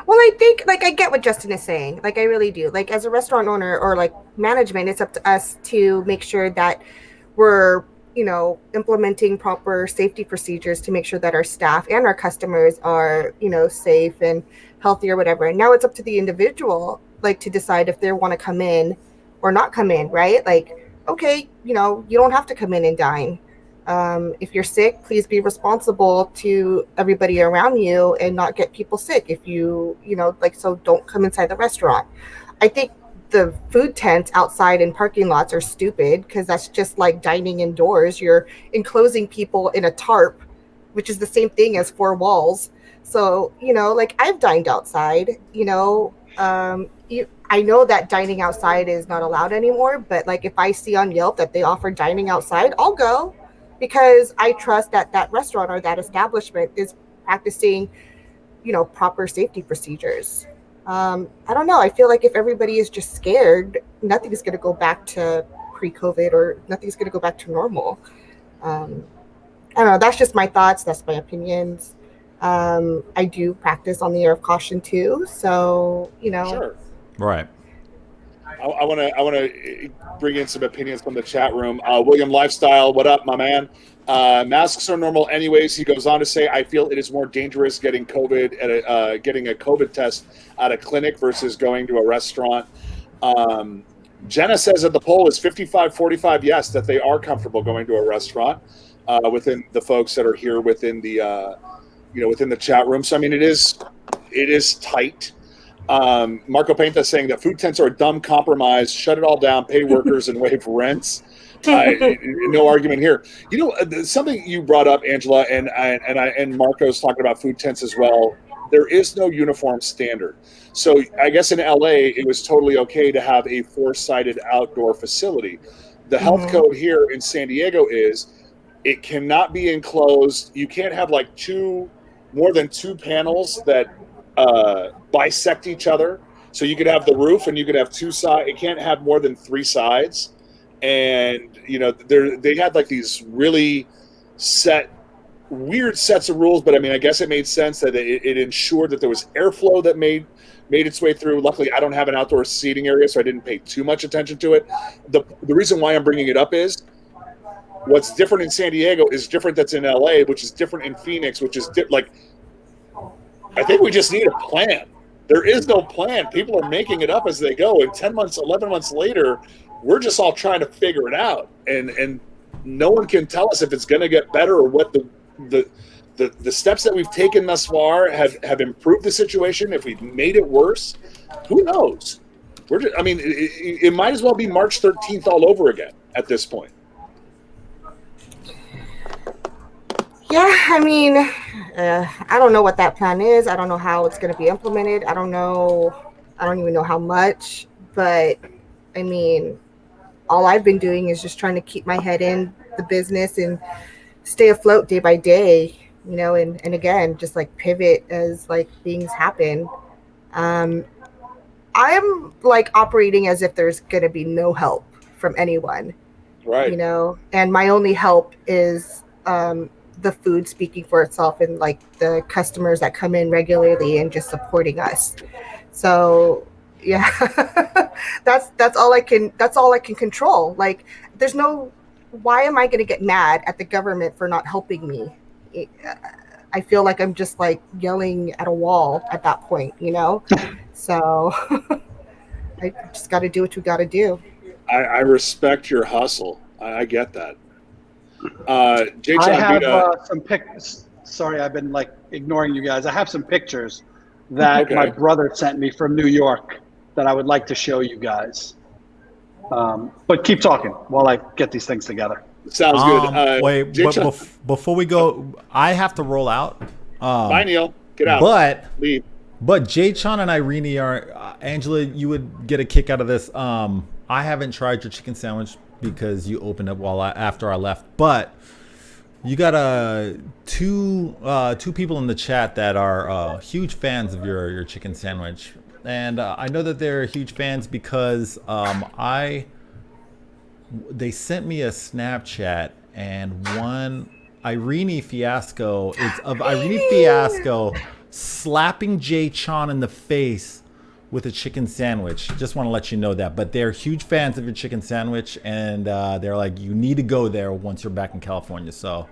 Well, I think I get what Justin is saying. I really do. As a restaurant owner or management, it's up to us to make sure that we're implementing proper safety procedures to make sure that our staff and our customers are safe and healthy or whatever. And now it's up to the individual to decide if they want to come in or not come in, right? Okay, you don't have to come in and dine. If you're sick, please be responsible to everybody around you and not get people sick. If so don't come inside the restaurant. I think the food tents outside in parking lots are stupid because that's just like dining indoors. You're enclosing people in a tarp, which is the same thing as 4 walls. So, I've dined outside, I know that dining outside is not allowed anymore, but if I see on Yelp that they offer dining outside, I'll go because I trust that that restaurant or that establishment is practicing, proper safety procedures. I don't know. I feel like if everybody is just scared, nothing's going to go back to pre-COVID or nothing's going to go back to normal. I don't know. That's just my thoughts. That's my opinions. I do practice on the air of caution too. So, Sure. Right. I want to bring in some opinions from the chat room. William Lifestyle, what up, my man? Masks are normal anyways. He goes on to say, I feel it is more dangerous getting COVID getting a COVID test at a clinic versus going to a restaurant. Jenna says that the poll is 55-45 yes, that they are comfortable going to a restaurant within the folks that are here within the within the chat room. So I mean, it is tight. Marco Penta saying that food tents are a dumb compromise. Shut it all down, pay workers, and waive rents. No argument here. You know, something you brought up, Angela, and Marco's talking about food tents as well. There is no uniform standard. So I guess in LA, it was totally okay to have a four-sided outdoor facility. The health code here in San Diego is it cannot be enclosed. You can't have like more than two panels that bisect each other. So you could have the roof and you could have two sides. It can't have more than three sides. And, you know, they had like these really weird sets of rules. But I mean, I guess it made sense that it ensured that there was airflow that made its way through. Luckily, I don't have an outdoor seating area, so I didn't pay too much attention to it. The reason why I'm bringing it up is what's different in San Diego is different that's in LA, which is different in Phoenix, which is I think we just need a plan. There is no plan. People are making it up as they go. And 10 months, 11 months later, we're just all trying to figure it out. And no one can tell us if it's going to get better or what the steps that we've taken thus far have improved the situation. If we've made it worse, who knows? It might as well be March 13th all over again at this point. Yeah, I mean, I don't know what that plan is. I don't know how it's going to be implemented. I don't even know how much. But, I mean, all I've been doing is just trying to keep my head in the business and stay afloat day by day, you know, and again, just like pivot as like things happen. I'm like operating as if there's going to be no help from anyone. Right. You know, and my only help is the food speaking for itself and like the customers that come in regularly and just supporting us. So yeah, that's all I can control. Like why am I going to get mad at the government for not helping me? I feel like I'm just like yelling at a wall at that point, you know? So I just got to do what you got to do. I respect your hustle. I get that. Jay I have John some pictures. Sorry, I've been like ignoring you guys. I have some pictures that my brother sent me from New York that I would like to show you guys. But keep talking while I get these things together. Sounds good. Wait, before we go, I have to roll out. Bye, Neil. Get out. Leave. But Jay Chan and Irene are Angela. You would get a kick out of this. I haven't tried your chicken sandwich because you opened up after I left. But you got two people in the chat that are huge fans of your chicken sandwich, and I know that they're huge fans because they sent me a Snapchat and one Irene Fiasco. It's of Irene Fiasco slapping Jay Chan in the face with a chicken sandwich. Just want to let you know that. But they're huge fans of your chicken sandwich, and they're like, you need to go there once you're back in California. So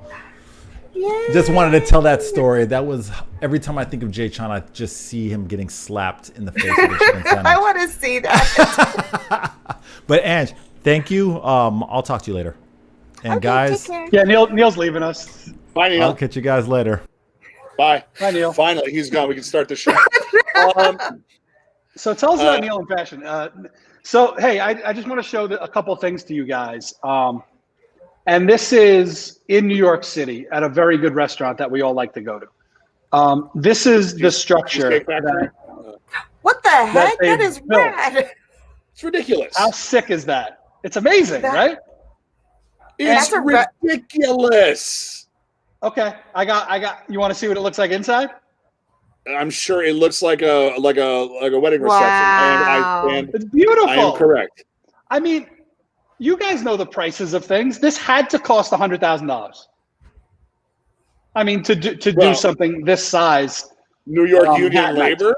just wanted to tell that story. That was, every time I think of Jay Chan, I just see him getting slapped in the face with a chicken sandwich. I want to see that. But Ange, thank you. I'll talk to you later. And okay, guys, yeah, Neil's leaving us. Bye, Neil. I'll catch you guys later. Bye. Bye, Neil. Finally, he's gone. We can start the show. So tell us about Neil in fashion. So, hey, I just want to show a couple things to you guys. And this is in New York City at a very good restaurant that we all like to go to. This is the structure. What the heck? That is rad. It's ridiculous. How sick is that? It's amazing, right? It's ridiculous. Okay, I got. You want to see what it looks like inside? I'm sure it looks like a wedding reception. Wow. And it's beautiful. I am correct. I mean, you guys know the prices of things. This had to cost $100,000. I mean, to do something this size. New York Union Labor.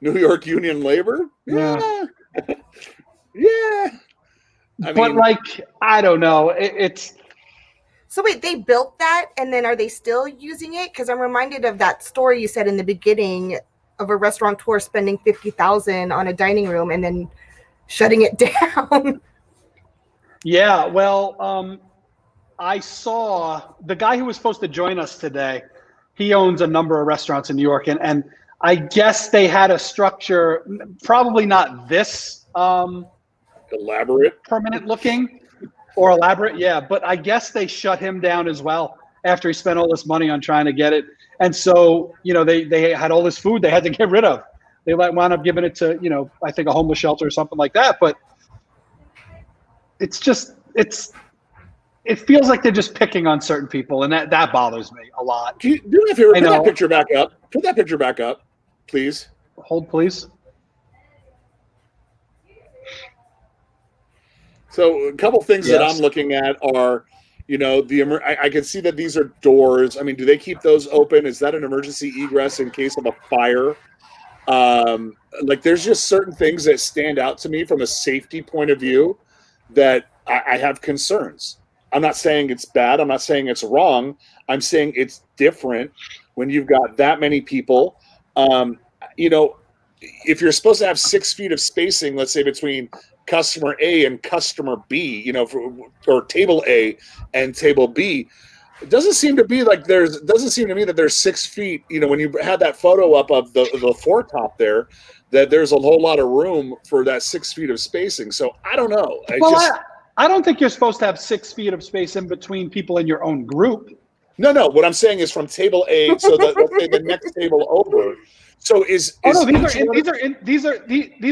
New York Union Labor. Yeah. Yeah. But like, I don't know. It's. So wait, they built that, and then are they still using it? Because I'm reminded of that story you said in the beginning of a restaurateur spending $50,000 on a dining room and then shutting it down. Yeah, well, I saw the guy who was supposed to join us today. He owns a number of restaurants in New York, and I guess they had a structure, probably not this Elaborate. permanent looking or elaborate, yeah. But I guess they shut him down as well after he spent all this money on trying to get it. And so, they had all this food they had to get rid of. They wound up giving it to, I think a homeless shelter or something like that. But it's just, it feels like they're just picking on certain people, and that bothers me a lot. Do me a favor, put that picture back up. Put that picture back up, please. Hold, please. So a couple things that I'm looking at are, I can see that these are doors. I mean, do they keep those open? Is that an emergency egress in case of a fire? There's just certain things that stand out to me from a safety point of view that I have concerns. I'm not saying it's bad. I'm not saying it's wrong. I'm saying it's different when you've got that many people. If you're supposed to have 6 feet of spacing, let's say between customer A and customer B, or table A and table B, it doesn't seem to me that there's 6 feet. When you had that photo up of the foretop there, that there's a whole lot of room for that 6 feet of spacing. So I don't know. I don't think you're supposed to have 6 feet of space in between people in your own group. No. What I'm saying is from table A, so that let's say the next table over. So these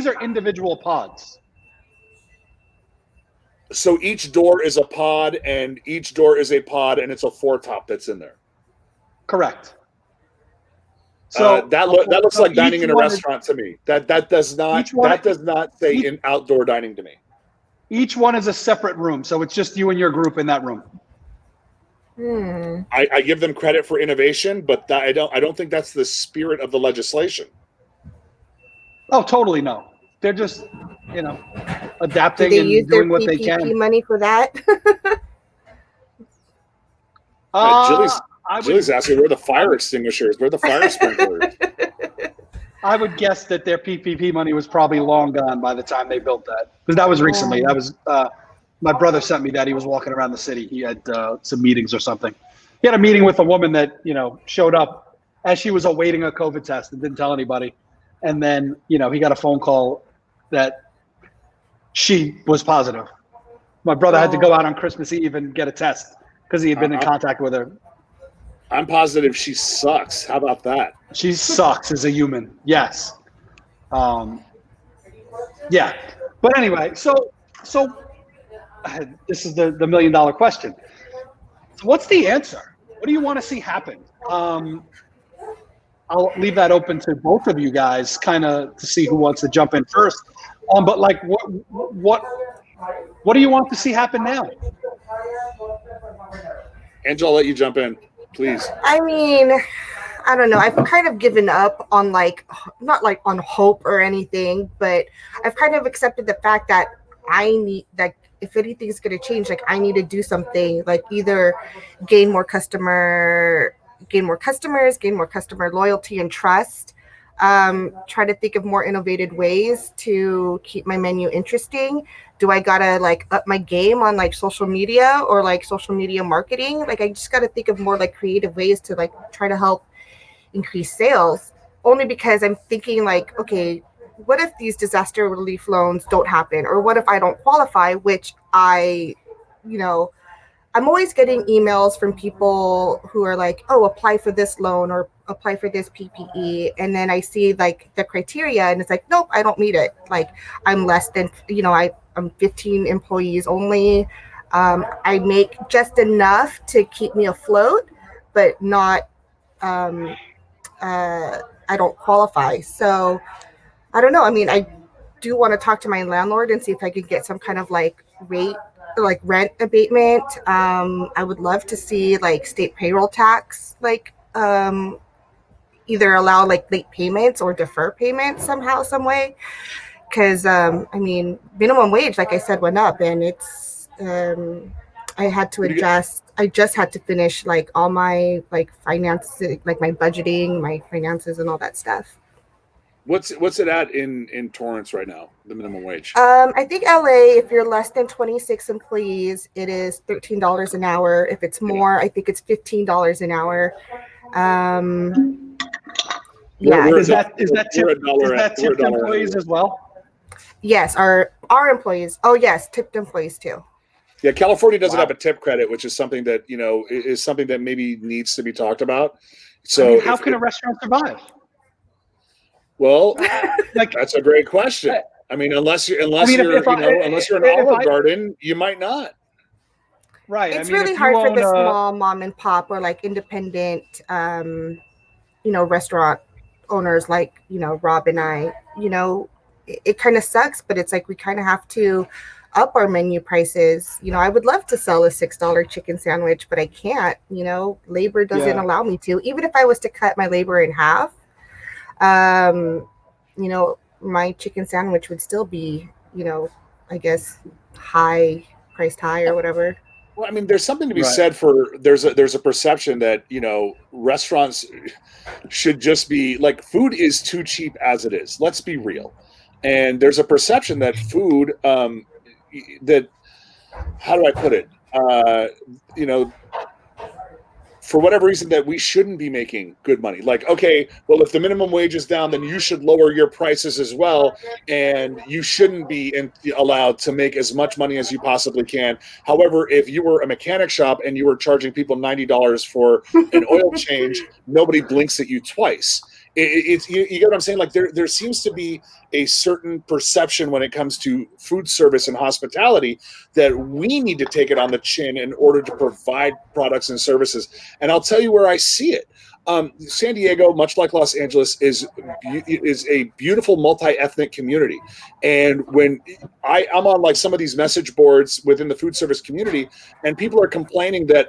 are individual pods. So each door is a pod, and each door is a pod, and it's a foretop that's in there. Correct. So that looks like dining in a restaurant to me. That does not say in outdoor dining to me. Each one is a separate room, so it's just you and your group in that room. I give them credit for innovation, but I don't think that's the spirit of the legislation. Oh, totally no. They're just, adapting and doing what they can. Do they use their PPP money for that? Julie's asking, where are the fire extinguishers? Where are the fire sprinklers? I would guess that their PPP money was probably long gone by the time they built that. Because that was recently. That was my brother sent me that. He was walking around the city. He had some meetings or something. He had a meeting with a woman that, showed up as she was awaiting a COVID test and didn't tell anybody. And then, he got a phone call that she was positive. My brother had to go out on Christmas Eve and get a test because he had been in contact with her. I'm positive she sucks. How about that? She sucks as a human. Yes. Yeah. But anyway, so this is the $1 million question. So what's the answer? What do you want to see happen? I'll leave that open to both of you guys, kind of to see who wants to jump in first. But what do you want to see happen now? Angela, I'll let you jump in, please. I mean, I don't know. I've kind of given up on not on hope or anything, but I've kind of accepted the fact that I need if anything's going to change, I need to do something, either gain more customers, gain more customer loyalty and trust. Try to think of more innovative ways to keep my menu interesting. Do I gotta up my game on social media or social media marketing? I just gotta think of more creative ways to try to help increase sales. Only because I'm thinking okay, what if these disaster relief loans don't happen, or what if I don't qualify? Which I'm always getting emails from people who are apply for this loan or apply for this PPE. And then I see the criteria and it's nope, I don't meet it. I'm less than, I'm 15 employees only. I make just enough to keep me afloat, but not, I don't qualify. So I don't know. I mean, I do want to talk to my landlord and see if I could get some kind of rate, rent abatement. I would love to see state payroll tax, either allow late payments or defer payments somehow, some way. Because minimum wage, like I said, went up, and it's I had to adjust. I just had to finish all my finances, my budgeting, my finances, and all that stuff. What's it at in Torrance right now, the minimum wage? I think LA, if you're less than 26 employees, it is $13 an hour. If it's more, I think it's $15 an hour. Yeah. Is that tipped employees as well? Yes, our employees. Oh yes, tipped employees too. Yeah, California doesn't have a tip credit, which is something that is something that maybe needs to be talked about. So, how can a restaurant survive? Well, that's a great question. I mean, unless you're an Olive Garden, you might not. Right. It's really hard for the small mom and pop or like independent, restaurant owners like, Rob and I, it kind of sucks, but it's like we kind of have to up our menu prices. I would love to sell a $6 chicken sandwich, but I can't, labor doesn't allow me to. Even if I was to cut my labor in half, my chicken sandwich would still be, I guess priced high or whatever. Well, I mean, there's something to be said for there's a perception that restaurants should just be like, food is too cheap as it is. Let's be real. And there's a perception that food that, how do I put it? For whatever reason, that we shouldn't be making good money. Like, okay, well, if the minimum wage is down, then you should lower your prices as well, and you shouldn't be allowed to make as much money as you possibly can. However, if you were a mechanic shop and you were charging people $90 for an oil change, nobody blinks at you twice. You get what I'm saying? Like, there seems to be a certain perception when it comes to food service and hospitality that we need to take it on the chin in order to provide products and services. And I'll tell you where I see it. San Diego, much like Los Angeles, is a beautiful multi-ethnic community. And when I'm on like some of these message boards within the food service community, and people are complaining that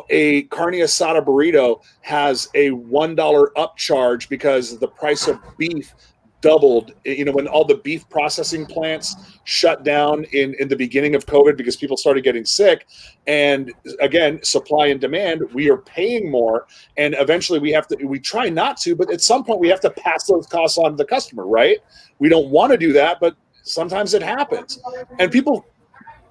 a carne asada burrito has a $1 upcharge because the price of beef doubled, when all the beef processing plants shut down in the beginning of COVID because people started getting sick. And again, supply and demand, we are paying more. And eventually we try not to, but at some point we have to pass those costs on to the customer, right? We don't want to do that, but sometimes it happens. And people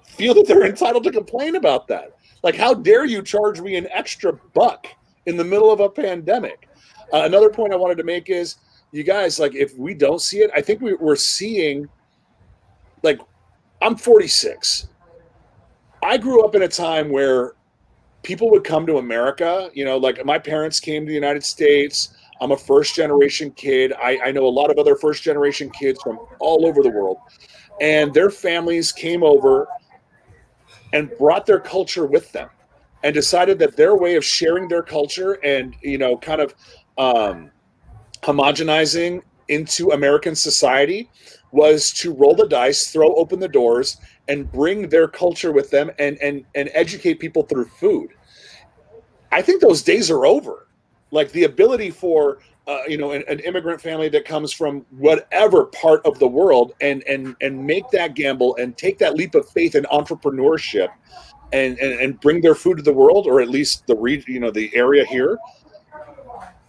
feel that they're entitled to complain about that. Like, how dare you charge me an extra $1 in the middle of a pandemic? Another point I wanted to make is, you guys, like, if we don't see it, I think we're seeing, like, I'm 46. I grew up in a time where people would come to America, like my parents came to the United States. I'm a first-generation kid. I know a lot of other first-generation kids from all over the world. And their families came over and brought their culture with them and decided that their way of sharing their culture and, kind of homogenizing into American society was to roll the dice, throw open the doors, and bring their culture with them and educate people through food. I think those days are over. Like, the ability for an immigrant family that comes from whatever part of the world and make that gamble and take that leap of faith in entrepreneurship and bring their food to the world, or at least the area here.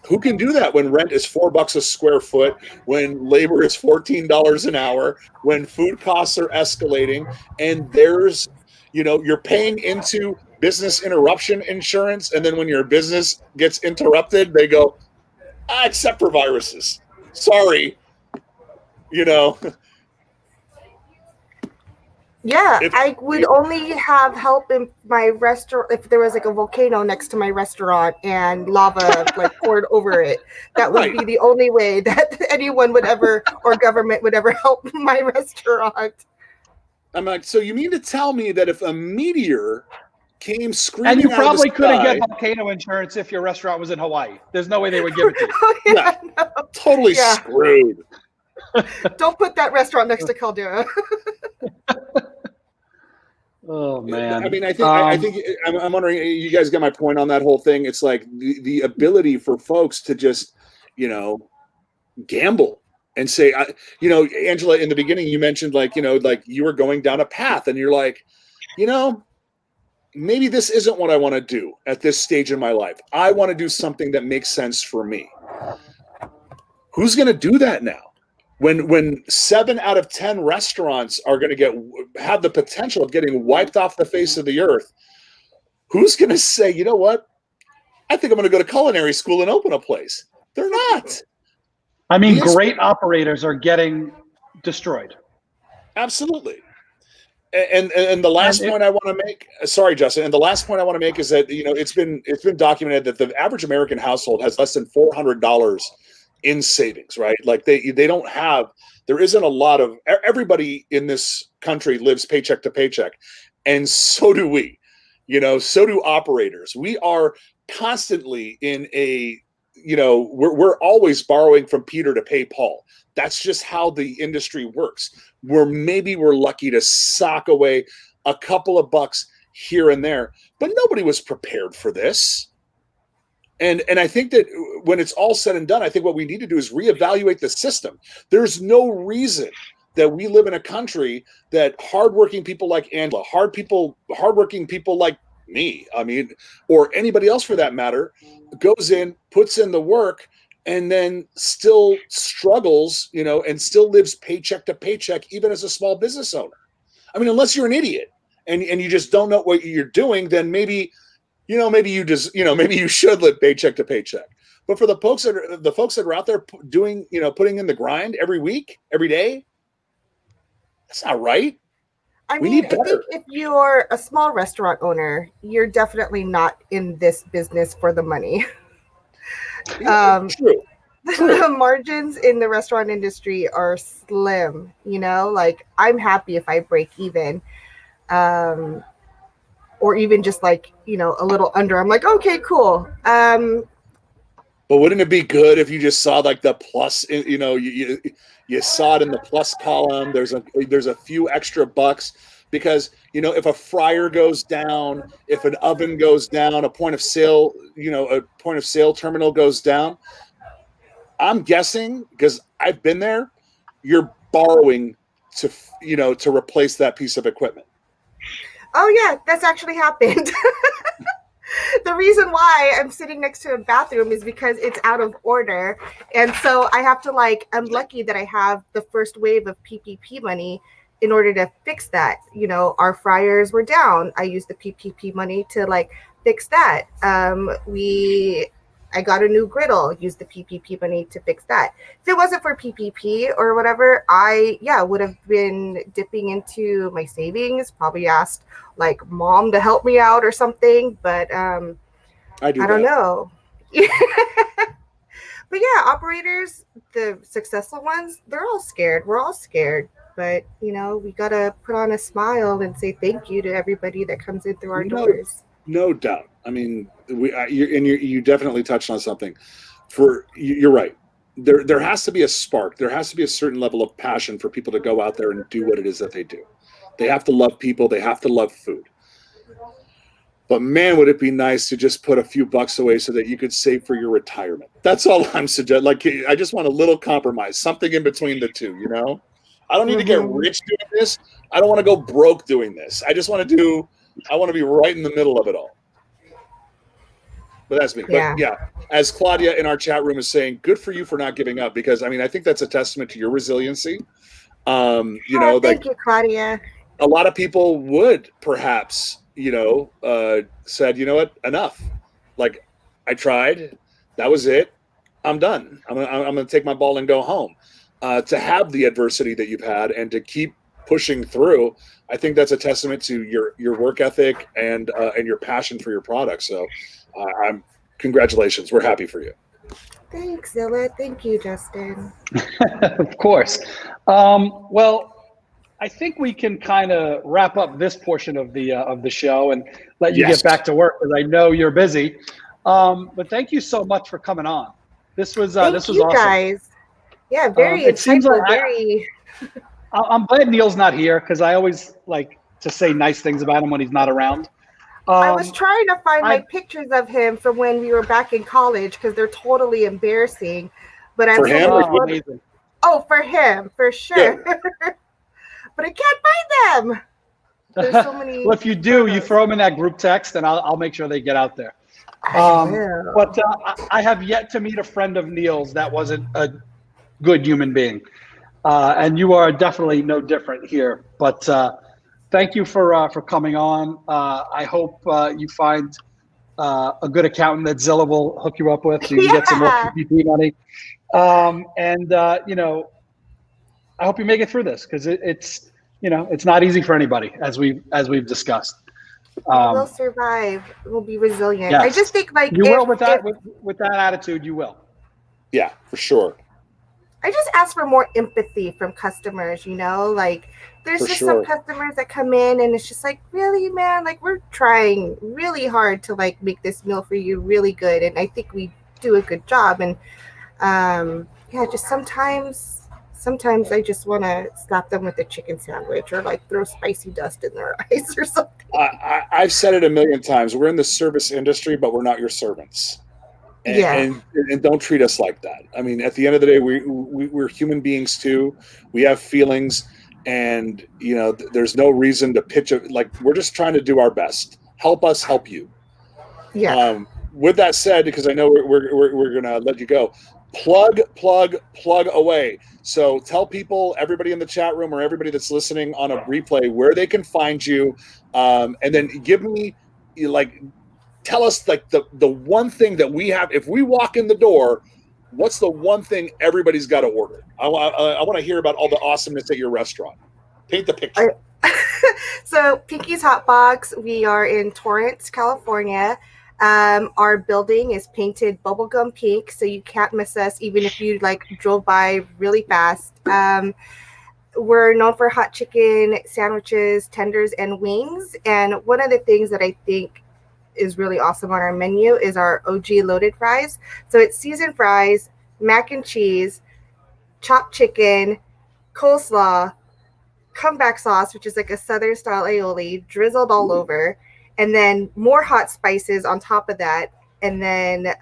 Who can do that when rent is $4 a square foot, when labor is $14 an hour, when food costs are escalating, and there's, you're paying into business interruption insurance, and then when your business gets interrupted, they go, except for viruses. Sorry. Yeah, I would only have help in my restaurant if there was like a volcano next to my restaurant and lava like poured over it. That would be the only way that anyone would ever, or government would ever, help my restaurant. I'm like, so you mean to tell me that if a meteor came screaming and you probably out of the sky, couldn't get volcano insurance if your restaurant was in Hawaii? There's no way they would give it to you. No. Totally screwed. Don't put that restaurant next to Caldera. Oh man! I mean, I think I'm wondering. You guys get my point on that whole thing. It's like the ability for folks to just, gamble and say, Angela, in the beginning you mentioned like you were going down a path, and you're like, maybe this isn't what I want to do at this stage in my life. I want to do something that makes sense for me. Who's going to do that now? When 7 out of 10 restaurants are going to have the potential of getting wiped off the face of the earth, who's going to say, you know what? I think I'm going to go to culinary school and open a place. They're not. I mean, great operators are getting destroyed. Absolutely. And the last point I want to make, sorry, Justin, and the last point I want to make is that, you know, it's been documented that the average American household has less than $400 in savings, right? Like they don't have, there isn't a lot of, everybody in this country lives paycheck to paycheck. And so do we, you know, so do operators. We are constantly in a, you know, we're always borrowing from Peter to pay Paul. That's just how the industry works. We're lucky to sock away a couple of bucks here and there, but nobody was prepared for this. And I think that when it's all said and done, I think what we need to do is reevaluate the system. There's no reason that we live in a country that hardworking people like Angela, hardworking people like me, I mean, or anybody else for that matter, goes in, puts in the work, and then still struggles, you know, and still lives paycheck to paycheck, even as a small business owner. I mean, unless you're an idiot and you just don't know what you're doing, then maybe you should live paycheck to paycheck. But for the folks that are out there doing, you know, putting in the grind every week, every day, that's not right. I mean, I think if you're a small restaurant owner, you're definitely not in this business for the money. True. The margins in the restaurant industry are slim, you know, like I'm happy if I break even, or even just like, you know, a little under. I'm like, okay, cool. But wouldn't it be good if you just saw like the plus, you know, you saw it in the plus column, there's a few extra bucks, because, you know, if a fryer goes down, if an oven goes down, a point of sale terminal goes down, I'm guessing, because I've been there, you're borrowing to replace that piece of equipment. Oh yeah, that's actually happened. The reason why I'm sitting next to a bathroom is because it's out of order. And so I have to I'm lucky that I have the first wave of PPP money in order to fix that. You know, our fryers were down. I used the PPP money to fix that. I got a new griddle, used the PPP money to fix that. If it wasn't for PPP or whatever, I would have been dipping into my savings, probably asked mom to help me out or something. But I don't know. But yeah, operators, the successful ones, they're all scared. We're all scared. But, you know, we got to put on a smile and say thank you to everybody that comes in through our doors. No doubt. I mean, you definitely touched on something. You're right. There has to be a spark. There has to be a certain level of passion for people to go out there and do what it is that they do. They have to love people. They have to love food. But man, would it be nice to just put a few bucks away so that you could save for your retirement. That's all I'm suggesting. I just want a little compromise, something in between the two, you know? I don't need to get rich doing this. I don't want to go broke doing this. I just want to be right in the middle of it all. But that's me. Yeah. But yeah, as Claudia in our chat room is saying, good for you for not giving up, because I mean, I think that's a testament to your resiliency. Thank you, Claudia. A lot of people would perhaps, said, you know what, enough. I tried, that was it. I'm done. I'm gonna take my ball and go home. To have the adversity that you've had and to keep pushing through, I think that's a testament to your work ethic and your passion for your product. So, congratulations. We're happy for you. Thanks, Zilla. Thank you, Justin. Of course. Well, I think we can kind of wrap up this portion of the show and let you get back to work, because I know you're busy. But thank you so much for coming on. This was awesome, guys. Yeah, very insightful. I'm glad Neil's not here, because I always like to say nice things about him when he's not around. I was trying to find my pictures of him from when we were back in college, because they're totally embarrassing. But for him, for him, for sure. Yeah. But I can't find them. There's so many. Well, if you do, you throw them in that group text, and I'll make sure they get out there. But I have yet to meet a friend of Neil's that wasn't a good human being, and you are definitely no different here. But thank you for coming on. I hope you find a good accountant that Zilla will hook you up with, so you can get some more Yeah. PPP money. You know, I hope you make it through this because it's you know it's not easy for anybody as we've discussed. We will survive. We'll be resilient. I just Yes, think like you will with that if with that attitude. You will. Yeah, for sure. I just ask for more empathy from customers, like there's For just some sure. customers that come in and it's just like, really, man, like we're trying really hard to like make this meal for you really good. And I think we do a good job. And yeah, just sometimes I just want to slap them with a chicken sandwich or like throw spicy dust in their eyes or something. I've said it a million times. We're in the service industry, but we're not your servants. And don't treat us like that. I mean, at the end of the day, we're human beings too. We have feelings, and there's no reason to pitch it. Like, we're just trying to do our best. Help us help you. Yeah. With that said, because I know we're gonna let you go, plug away. So tell people, everybody in the chat room or everybody that's listening on a replay, where they can find you, and then give me tell us like the one thing that we have. If we walk in the door, what's the one thing everybody's got to order? I want to hear about all the awesomeness at your restaurant. Paint the picture. So Pinky's Hot Box, we are in Torrance, California. Our building is painted bubblegum pink, so you can't miss us even if you like drove by really fast. We're known for hot chicken sandwiches, tenders, and wings. And one of the things that I think is really awesome on our menu is our OG loaded fries. So it's seasoned fries, mac and cheese, chopped chicken, coleslaw, comeback sauce, which is like a southern style aioli drizzled all over, and then more hot spices on top of that, and then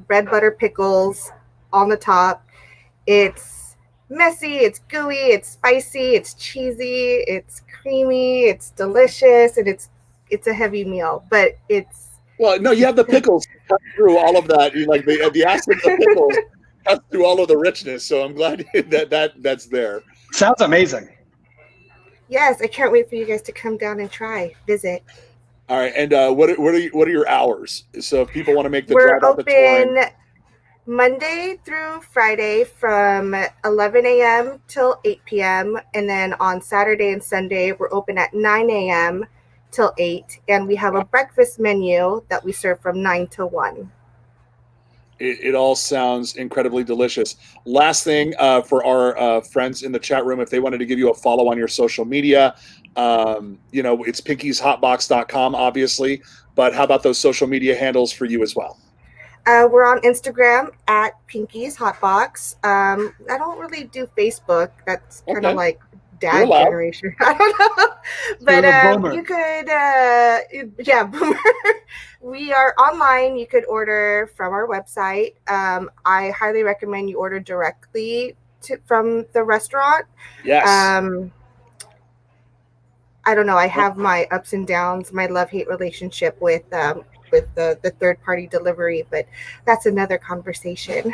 red butter pickles on the top. It's messy, it's gooey, it's spicy, it's cheesy, it's creamy, it's delicious, and it's a heavy meal, but it's well, no, you have the pickles cut through all of that. You like the acid of the pickles cut through all of the richness. So I'm glad that's there. Sounds amazing. Yes, I can't wait for you guys to come down and visit. All right, and what are your hours? So if people want to make the We're drive out to Torrance, open Monday through Friday from 11 a.m. till 8 p.m. And then on Saturday and Sunday, we're open at 9 a.m. till 8. And we have a breakfast menu that we serve from 9 to 1. It all sounds incredibly delicious. Last thing for our friends in the chat room, if they wanted to give you a follow on your social media, it's pinkysHotbox.com, obviously. But how about those social media handles for you as well? We're on Instagram at Pinky's Hotbox. I don't really do Facebook. That's kind of like dad generation. I don't know. But you could, boomer. We are online. You could order from our website. I highly recommend you order directly from the restaurant. Yes. I don't know. I have my ups and downs, my love-hate relationship with the third-party delivery, but that's another conversation.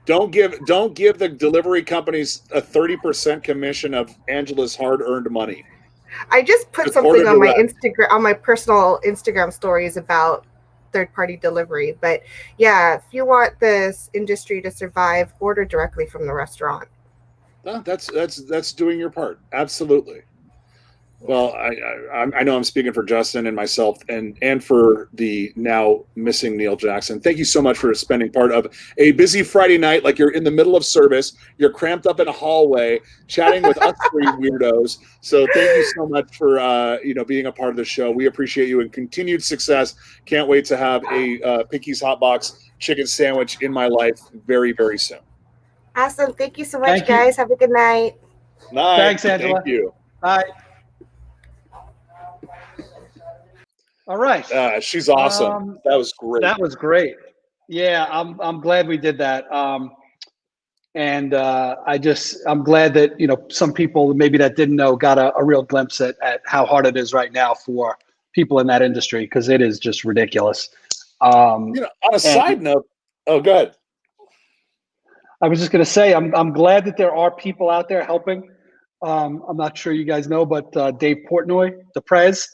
Don't give the delivery companies a 30% commission of Angela's hard-earned money. I just put something on my Instagram, on my personal Instagram stories about third-party delivery. But yeah, if you want this industry to survive, order directly from the restaurant. No, that's doing your part. Absolutely. Well, I know I'm speaking for Justin and myself and for the now missing Neil Jackson. Thank you so much for spending part of a busy Friday night, like you're in the middle of service, you're cramped up in a hallway, chatting with us three weirdos. So thank you so much for being a part of the show. We appreciate you and continued success. Can't wait to have a Pinky's Hot Box chicken sandwich in my life very, very soon. Awesome. Thank you so much, guys. Have a good night. Night. Thanks, Angela. Thank you. Bye. All right. She's awesome. That was great. That was great. Yeah, I'm glad we did that. I'm glad that some people maybe that didn't know got a real glimpse at how hard it is right now for people in that industry, because it is just ridiculous. On a side note, go ahead. I was just going to say I'm glad that there are people out there helping. I'm not sure you guys know, but Dave Portnoy, the Prez,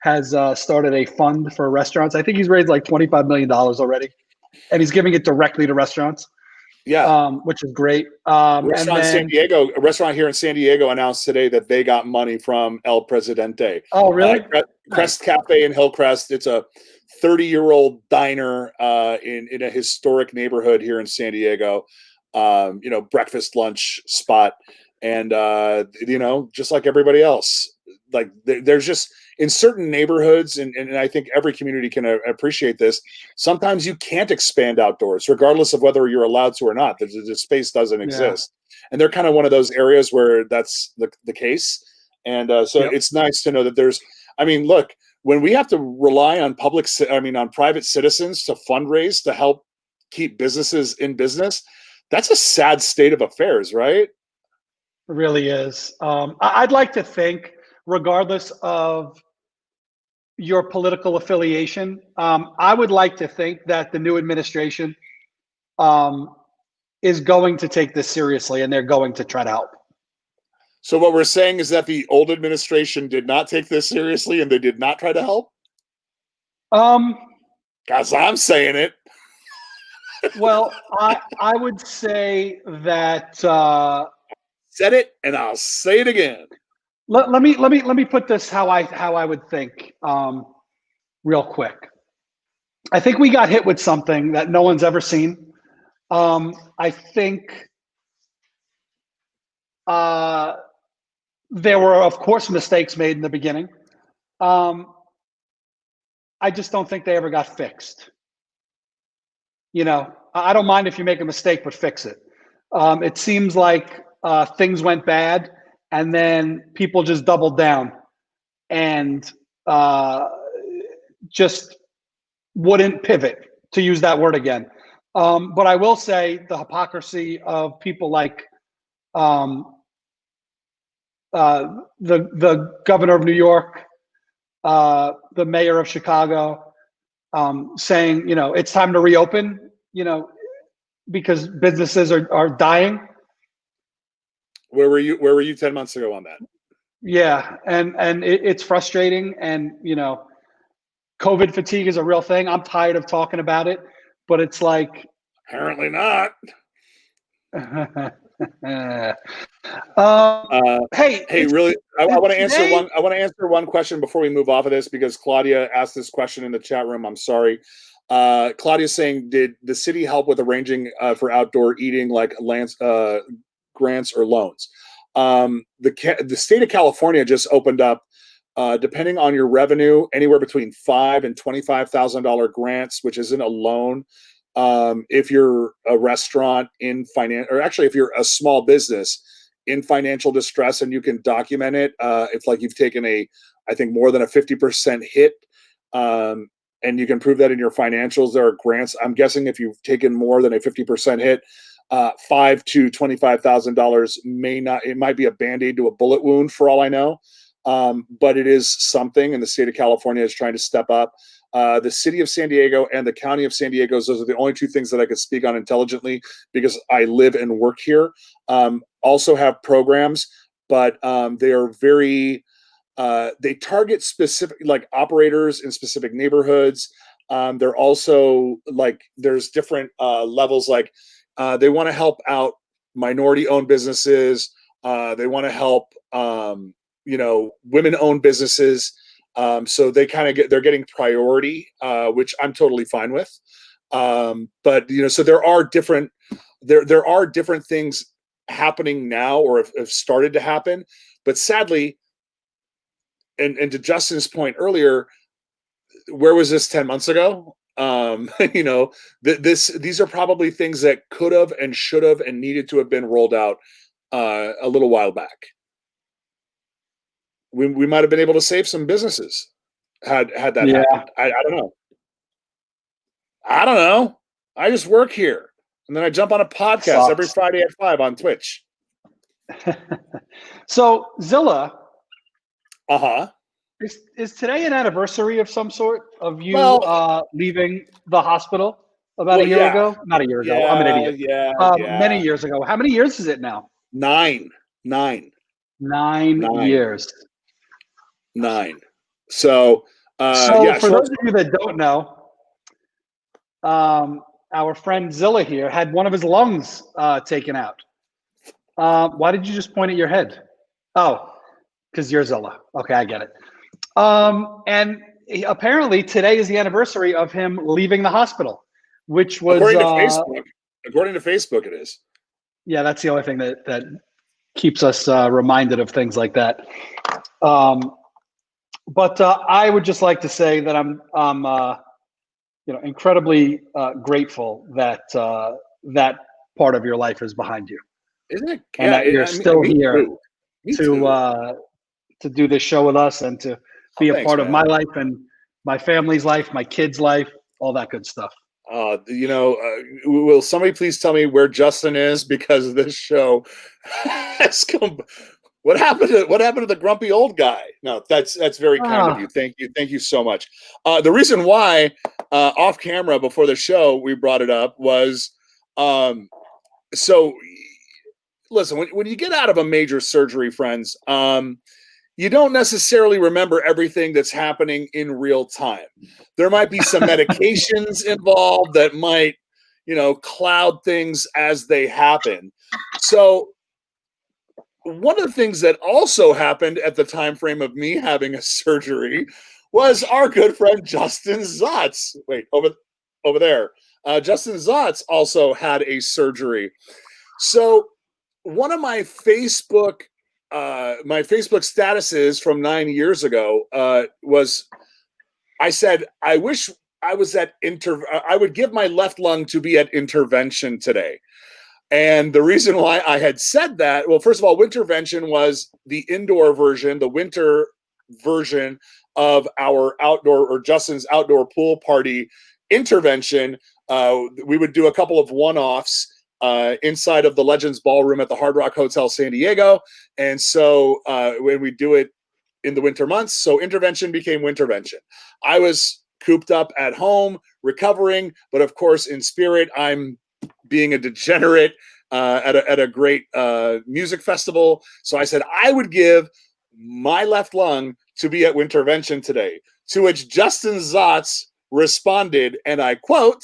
has started a fund for restaurants. I think he's raised like $25 million already, and he's giving it directly to restaurants. Yeah. Which is great. San Diego, a restaurant here in San Diego announced today that they got money from El Presidente. Oh, really? Crest Cafe in Hillcrest. It's a 30-year-old diner in a historic neighborhood here in San Diego. Breakfast, lunch spot. And, just like everybody else, like there's just in certain neighborhoods, and I think every community can appreciate this. Sometimes you can't expand outdoors, regardless of whether you're allowed to or not. The space doesn't exist. And they're kind of one of those areas where that's the case. And It's nice to know that look, when we have to rely on on private citizens to fundraise to help keep businesses in business, that's a sad state of affairs, right? It really is. I'd like to think, regardless of your political affiliation, I would like to think that the new administration is going to take this seriously, and they're going to try to help. So what we're saying is that the old administration did not take this seriously, and they did not try to help? Because I'm saying it. Well, I would say that said it, and I'll say it again. Let me put this how I would think real quick. I think we got hit with something that no one's ever seen. I think there were, of course, mistakes made in the beginning. I just don't think they ever got fixed. I don't mind if you make a mistake, but fix it. It seems like things went bad, and then people just doubled down and just wouldn't pivot, to use that word again. But I will say the hypocrisy of people like the governor of New York, the mayor of Chicago, saying, it's time to reopen, because businesses are dying. Where were you 10 months ago on that? Yeah. And it's frustrating. And, COVID fatigue is a real thing. I'm tired of talking about it, but it's like, apparently not. Hey, really, I want to answer one. I want to answer one question before we move off of this, because Claudia asked this question in the chat room. I'm sorry. Claudia's saying, did the city help with arranging for outdoor eating, like grants or loans? The state of California just opened up, depending on your revenue, anywhere between $5,000 and $25,000 grants, which isn't a loan. If you're a restaurant in if you're a small business in financial distress and you can document it, if like you've taken I think more than a 50% hit, and you can prove that in your financials, there are grants. I'm guessing if you've taken more than a 50% hit, $5,000 to $25,000 it might be a Band-Aid to a bullet wound, for all I know. But it is something, and the state of California is trying to step up. The city of San Diego and the county of San Diego, those are the only two things that I could speak on intelligently, because I live and work here. Also have programs, but they are very, they target specific, like, operators in specific neighborhoods. They're also like, there's different levels, like they want to help out minority-owned businesses. They want to help, women-owned businesses. So they they're getting priority, which I'm totally fine with. But so there are different things happening now, or have started to happen. But sadly, and to Justin's point earlier, where was this 10 months ago? These are probably things that could have and should have and needed to have been rolled out a little while back. We might have been able to save some businesses had that happened. I don't know. I don't know. I just work here, and then I jump on a podcast every Friday at 5 on Twitch. So Zilla, is today an anniversary of some sort of you leaving the hospital about a year ago? Not a year ago. I'm an idiot. Many years ago. How many years is it now? 9 years. 9 years. 9. So, So for those of you that don't know, our friend Zilla here had one of his lungs taken out. Why did you just point at your head? Oh, because you're Zilla. Okay, I get it. And apparently today is the anniversary of him leaving the hospital, which was according to Facebook. According to Facebook, it is. Yeah, that's the only thing that keeps us reminded of things like that. But I would just like to say that I'm incredibly grateful that that part of your life is behind you, Isn't it? and that you're still here to do this show with us and to be a thanks, part of man. my life and my family's life, my kids' life, all that good stuff. Will somebody please tell me where Justin is, because this show has come. What happened to the grumpy old guy? No, that's very kind of you. Thank you so much. The reason why off camera before the show we brought it up was so listen, when you get out of a major surgery, friends, you don't necessarily remember everything that's happening in real time. There might be some medications involved that might, cloud things as they happen. So one of the things that also happened at the time frame of me having a surgery was our good friend Justin Zotz. Wait, over there. Justin Zotz also had a surgery. So one of my Facebook statuses from 9 years ago was, I said, I wish I was I would give my left lung to be at intervention today. And the reason why I had said that, well, first of all, Wintervention was the indoor version, the winter version of our outdoor, or Justin's outdoor pool party intervention. We would do a couple of one-offs inside of the Legends Ballroom at the Hard Rock Hotel San Diego. And so when we do it in the winter months, so intervention became Wintervention. I was cooped up at home, recovering, but of course, in spirit, I'm being a degenerate at a great music festival. So I said, I would give my left lung to be at Wintervention today, to which Justin Zotz responded, and I quote,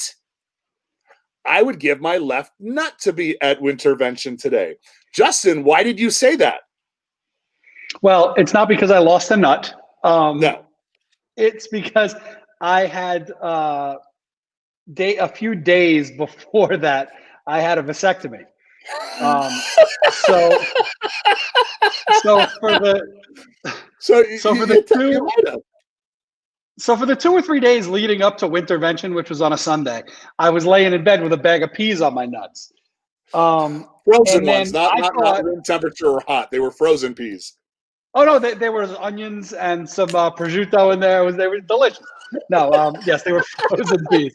I would give my left nut to be at Wintervention today. Justin, why did you say that? Well, it's not because I lost a nut. No. It's because I had a few days before that, I had a vasectomy. So for the 2 or 3 days leading up to Wintervention, which was on a Sunday, I was laying in bed with a bag of peas on my nuts. Frozen ones, not room temperature or hot. They were frozen peas. Oh no, there was onions and some prosciutto in there. They were delicious. No, yes, they were frozen peas.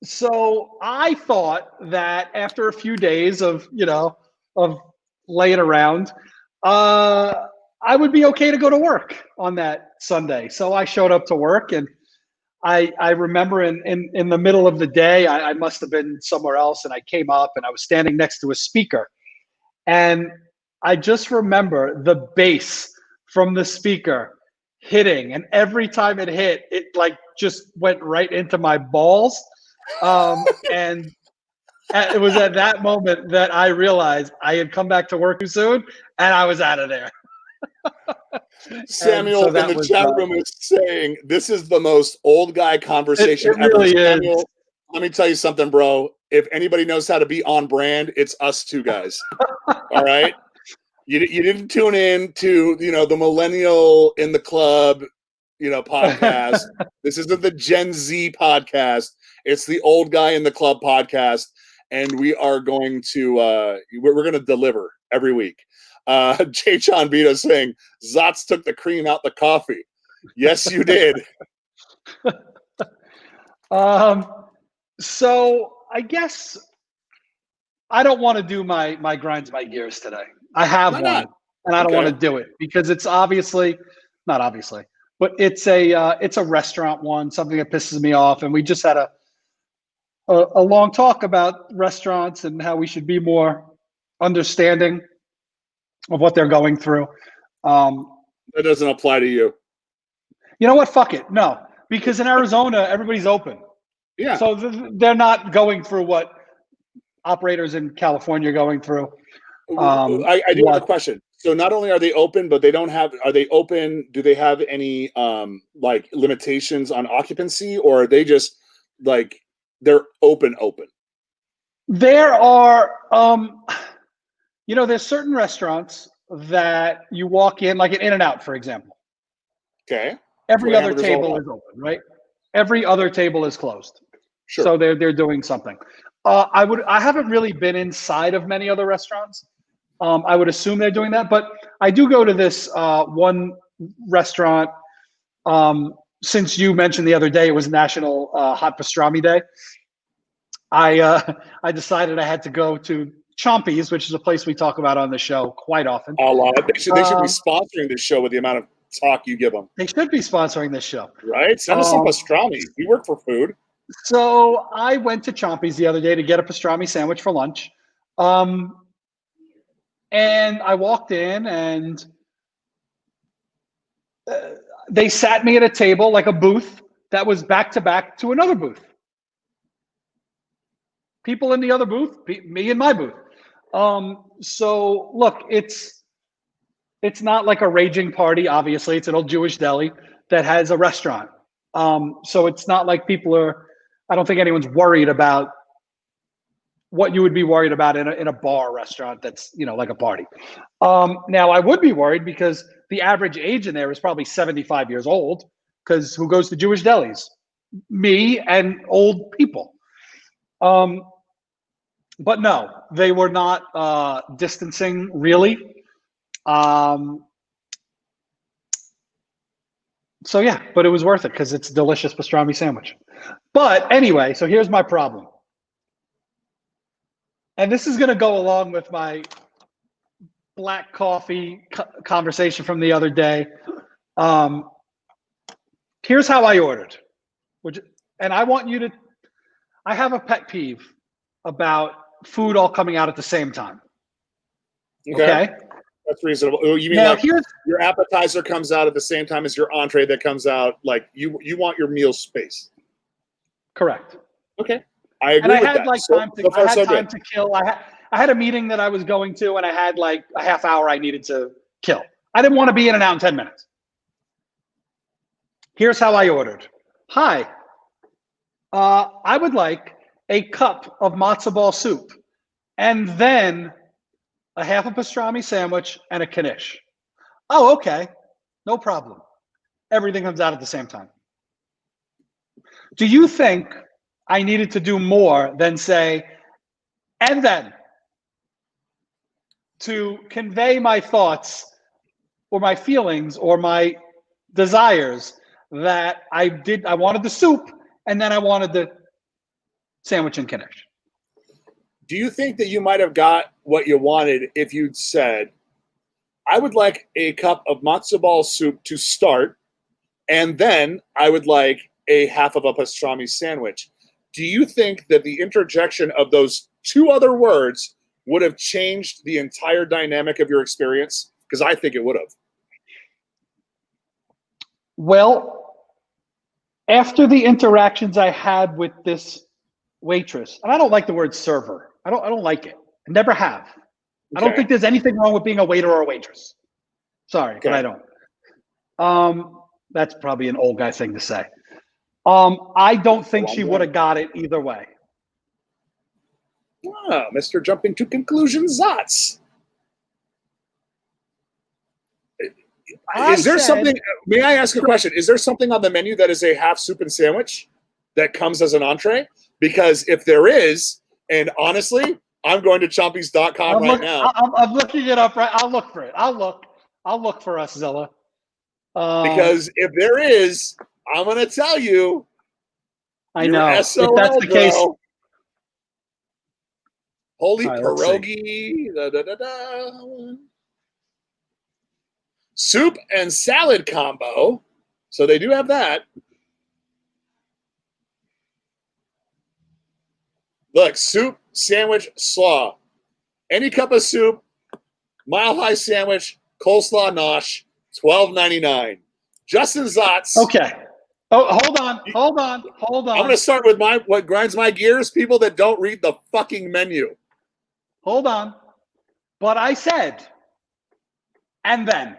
So I thought that after a few days of laying around, I would be okay to go to work on that Sunday. So I showed up to work, and I remember in the middle of the day, I must have been somewhere else, and I came up and I was standing next to a speaker, and I just remember the bass from the speaker hitting, and every time it hit, it like just went right into my balls. And it was at that moment that I realized I had come back to work too soon, and I was out of there. Samuel in the chat room is saying, this is the most old guy conversation ever. Really Samuel, let me tell you something, bro. If anybody knows how to be on brand, it's us two guys. All right? You didn't tune in to, the millennial in the club, podcast. This isn't the Gen Z podcast. It's the old guy in the club podcast. And we are going to, we're going to deliver every week. Jay Chon Vito saying, Zotz took the cream out the coffee. Yes, you did. So I guess I don't want to do my grinds my gears today. I have one, and I don't want to do it because it's not obviously, but it's a restaurant one, something that pisses me off. And we just had a long talk about restaurants and how we should be more understanding of what they're going through. That doesn't apply to you. You know what? Fuck it. No, because in Arizona, everybody's open. Yeah. So they're not going through what operators in California are going through. I do have a question. So not only are they open, but are they open? Do they have any like limitations on occupancy, or are they just like they're open? There are, there's certain restaurants that you walk in, like an In-N-Out, for example. Okay. Every other table is open, right? Every other table is closed. Sure. So they're doing something. I haven't really been inside of many other restaurants. I would assume they're doing that, but I do go to this one restaurant. Since you mentioned the other day, it was National Hot Pastrami Day. I decided I had to go to Chompy's, which is a place we talk about on the show quite often. A lot. They should be sponsoring this show with the amount of talk you give them. They should be sponsoring this show. Right? Send us some pastrami. We work for food. So I went to Chompy's the other day to get a pastrami sandwich for lunch. And I walked in and they sat me at a table, like a booth that was back to back to another booth. People in the other booth, me in my booth. So look, it's not like a raging party. Obviously, it's an old Jewish deli that has a restaurant. So it's not like I don't think anyone's worried about what you would be worried about in a bar restaurant that's, like a party. Now, I would be worried because the average age in there is probably 75 years old, because who goes to Jewish delis? Me and old people. But no, they were not distancing, really. So yeah, but it was worth it because it's a delicious pastrami sandwich. But anyway, so here's my problem. And this is going to go along with my black coffee conversation from the other day. Here's how I ordered. And I want you to, I have a pet peeve about food all coming out at the same time. Okay? That's reasonable. You mean now, like your appetizer comes out at the same time as your entree that comes out? Like you want your meal space. Correct. Okay. I agree with that. I had time to kill. I had a meeting that I was going to, and I had like a half hour I needed to kill. I didn't want to be in and out in 10 minutes. Here's how I ordered. Hi. I would like a cup of matzo ball soup, and then a half a pastrami sandwich and a knish. Oh, okay. No problem. Everything comes out at the same time. Do you think I needed to do more than say, and then, to convey my thoughts or my feelings or my desires that I wanted the soup and then I wanted the sandwich and knish? Do you think that you might have got what you wanted if you'd said, I would like a cup of matzo ball soup to start, and then I would like a half of a pastrami sandwich? Do you think that the interjection of those two other words would have changed the entire dynamic of your experience? Because I think it would have. Well, after the interactions I had with this waitress, and I don't like the word server. I don't like it. I never have. Okay. I don't think there's anything wrong with being a waiter or a waitress. Sorry, but I don't. That's probably an old guy thing to say. I don't think she would have got it either way. Ah, Mr. Jumping to Conclusions Zots. Is there something, may I ask a question? Is there something on the menu that is a half soup and sandwich that comes as an entree? Because if there is, and honestly, I'm going to chompys.com right now. I'm looking it up, right? I'll look for it. I'll look for us, Zilla. Because if there is, I'm going to tell you. I know. SOL, if that's the bro. case. Holy pierogi. Soup and salad combo. So they do have that. Look, soup, sandwich, slaw. Any cup of soup, mile high sandwich, coleslaw nosh, $12.99. Justin Zotz. Okay. Oh, hold on. I'm going to start with what grinds my gears, people that don't read the fucking menu. Hold on. But I said, and then.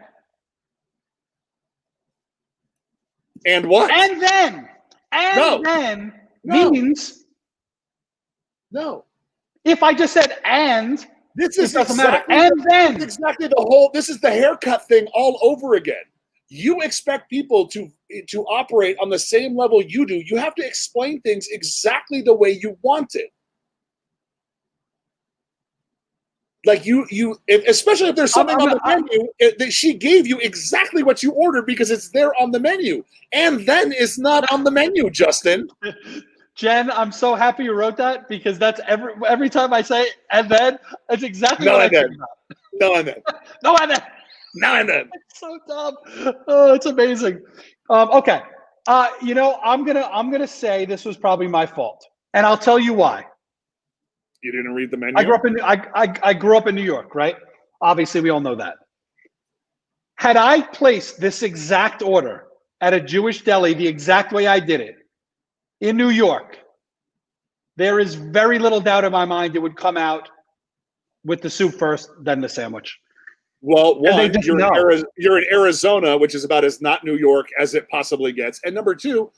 And what? And then. And then means. No. If I just said and, this is it doesn't exactly matter. And then. This is exactly the whole. This is the haircut thing all over again. You expect people to operate on the same level you do. You have to explain things exactly the way you want it. Like you, especially if there's something on the menu that she gave you exactly what you ordered because it's there on the menu, and then it's not on the menu, Justin. Jen, I'm so happy you wrote that because that's every time I say and then, it's exactly what I think about. No, and then. No, and then. No, and then. It's so dumb. Oh, it's amazing. Okay. I'm gonna say this was probably my fault, and I'll tell you why. You didn't read the menu? I grew up in New York, right? Obviously, we all know that. Had I placed this exact order at a Jewish deli the exact way I did it in New York, there is very little doubt in my mind it would come out with the soup first, then the sandwich. Well, one, you're in Arizona, which is about as not New York as it possibly gets. And number two,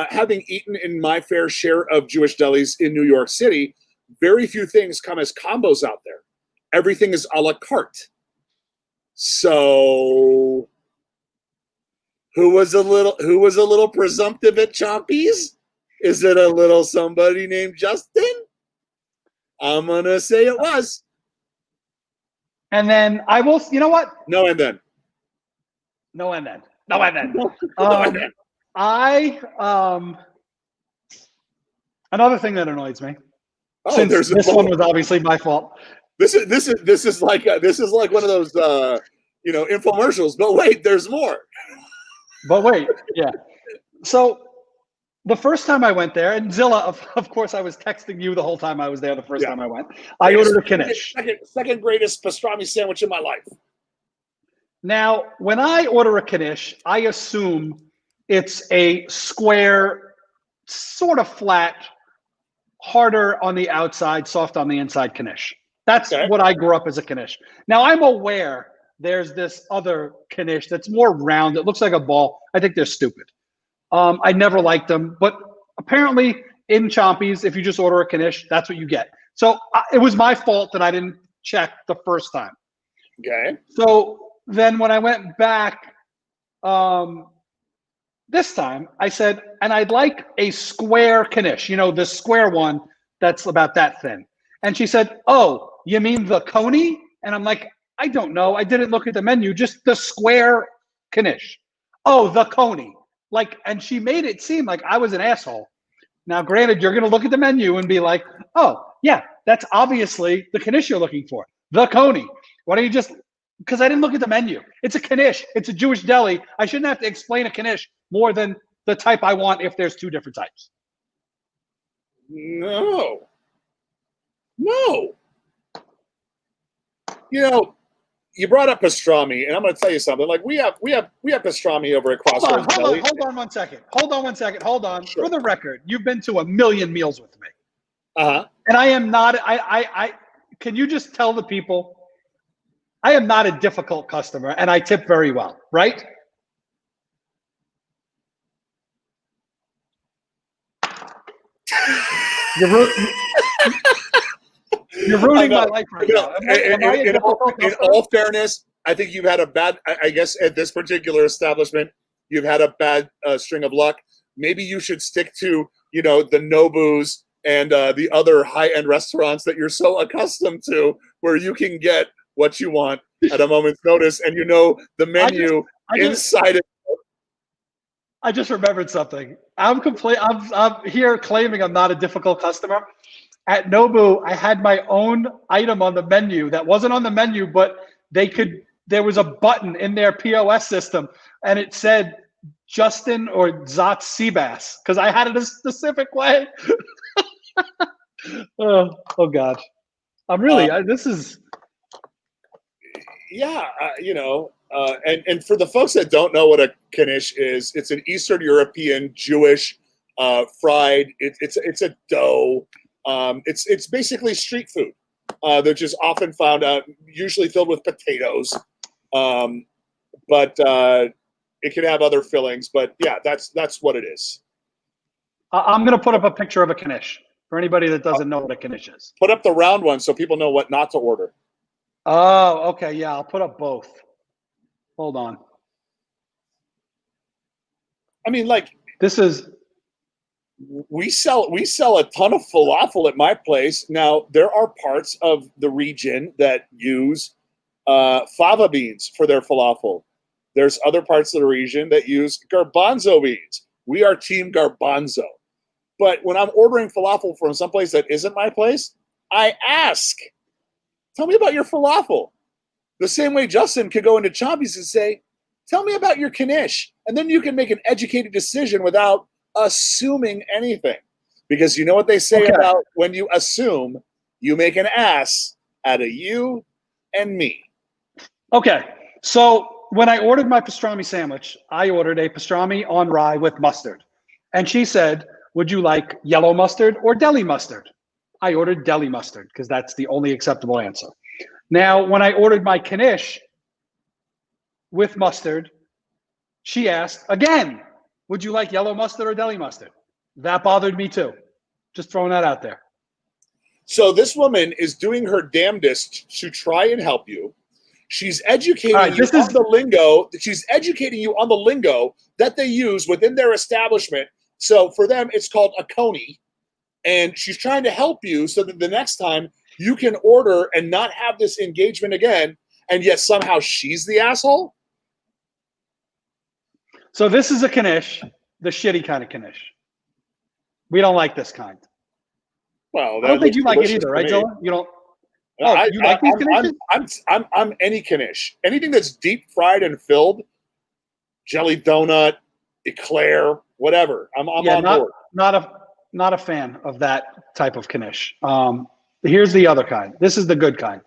having eaten in my fair share of Jewish delis in New York City, very few things come as combos out there. Everything is a la carte. So who was a little presumptive at Chompies? Is it a little somebody named Justin? I'm gonna say it was. And then I will, you know what? No, and then. No, and then. Another thing that annoys me. Since this one was obviously my fault. This is like one of those infomercials. But wait, there's more. But wait, yeah. So the first time I went there, and Zilla, of course, I was texting you the whole time I was there. The first time I went, I ordered a knish. Second greatest pastrami sandwich in my life. Now, when I order a knish, I assume it's a square, sort of flat, harder on the outside, soft on the inside knish. That's what I grew up as a knish. Now, I'm aware there's this other knish that's more round. It looks like a ball. I think they're stupid. I never liked them, but apparently in Chompies, if you just order a knish, that's what you get. So it was my fault that I didn't check the first time. Okay. So then when I went back this time, I said, and I'd like a square knish, the square one that's about that thin. And she said, oh, you mean the coney? And I'm like, I don't know. I didn't look at the menu, just the square knish. Oh, the coney. And she made it seem like I was an asshole. Now, granted, you're going to look at the menu and be like, oh, yeah, that's obviously the knish you're looking for. The coney. Why don't you just, because I didn't look at the menu. It's a knish. It's a Jewish deli. I shouldn't have to explain a knish more than the type I want if there's two different types. No. You brought up pastrami, and I'm going to tell you something. Like we have pastrami over at Crossroads Deli. Hold on one second. Sure. For the record, you've been to a million meals with me. Uh-huh. And I am not. I can you just tell the people, I am not a difficult customer, and I tip very well, right? You're ruining my life right now. In all fairness, I think you've had a bad, I guess at this particular establishment, you've had a bad string of luck. Maybe you should stick to, the Nobus and the other high-end restaurants that you're so accustomed to, where you can get what you want at a moment's notice, and the menu inside it. I just remembered something. I'm here claiming I'm not a difficult customer. At Nobu, I had my own item on the menu that wasn't on the menu, but there was a button in their POS system, and it said Justin or Zotz Seabass, because I had it a specific way. oh God. I'm really, this is. yeah, and for the folks that don't know what a knish is, it's an Eastern European Jewish fried. It's a dough. It's basically street food. They're just often found out, usually filled with potatoes, but it can have other fillings. But yeah, that's what it is. I'm going to put up a picture of a knish for anybody that doesn't know what a knish is. Put up the round one so people know what not to order. Oh, okay. Yeah, I'll put up both. Hold on. I mean, like, this is. We sell a ton of falafel at my place. Now, there are parts of the region that use fava beans for their falafel. There's other parts of the region that use garbanzo beans. We are team garbanzo. But when I'm ordering falafel from someplace that isn't my place, I ask, tell me about your falafel. The same way Justin could go into Chompies and say, tell me about your knish. And then you can make an educated decision without assuming anything, because you know what they say about when you assume, you make an ass out of you and me. Okay, so when I ordered my pastrami sandwich, I ordered a pastrami on rye with mustard, and she said, would you like yellow mustard or deli mustard? I ordered deli mustard because that's the only acceptable answer. Now, when I ordered my knish with mustard, she asked again, would you like yellow mustard or deli mustard? That bothered me too. Just throwing that out there. So this woman is doing her damnedest to try and help you. She's educating you on the lingo. She's educating you on the lingo that they use within their establishment. So for them, it's called a coney. And she's trying to help you so that the next time you can order and not have this engagement again. And yet somehow she's the asshole. So this is a knish, the shitty kind of knish. We don't like this kind. Well, I don't think you like it either, right, Zola? You don't. Oh, you like these knishes? I'm any knish. Anything that's deep fried and filled, jelly donut, eclair, whatever. I'm on board. Not a fan of that type of knish. Here's the other kind. This is the good kind.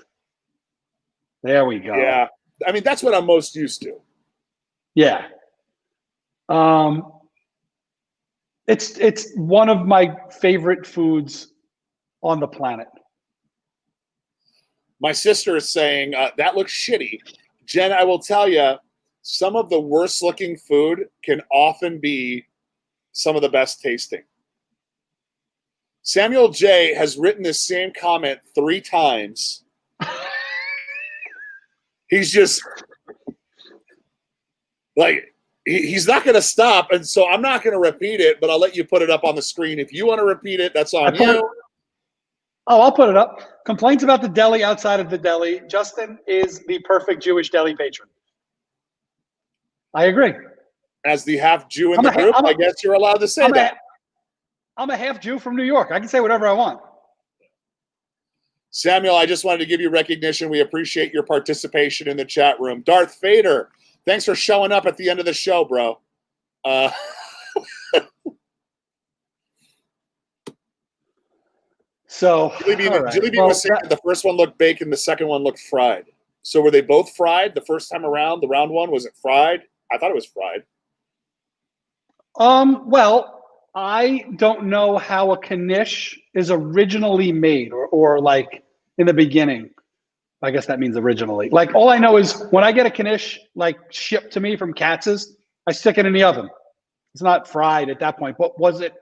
There we go. Yeah, I mean that's what I'm most used to. Yeah. It's one of my favorite foods on the planet. My sister is saying that looks shitty. Jen, I will tell you, some of the worst looking food can often be some of the best tasting. Samuel J has written this same comment 3 times. He's just like, he's not going to stop, and so I'm not going to repeat it, but I'll let you put it up on the screen. If you want to repeat it, that's on you. I'll put it up. Complaints about the deli outside of the deli. Justin is the perfect Jewish deli patron. I agree. As the half Jew in the group, I guess you're allowed to say that. I'm a half Jew from New York. I can say whatever I want. Samuel, I just wanted to give you recognition. We appreciate your participation in the chat room. Darth Vader, thanks for showing up at the end of the show, bro. So Julie B was saying the first one looked baked and the second one looked fried. So were they both fried the first time around? The round one, was it fried? I thought it was fried. Well, I don't know how a knish is originally made or like in the beginning. I guess that means originally. Like all I know is when I get a knish like shipped to me from Katz's, I stick it in the oven. It's not fried at that point, but was it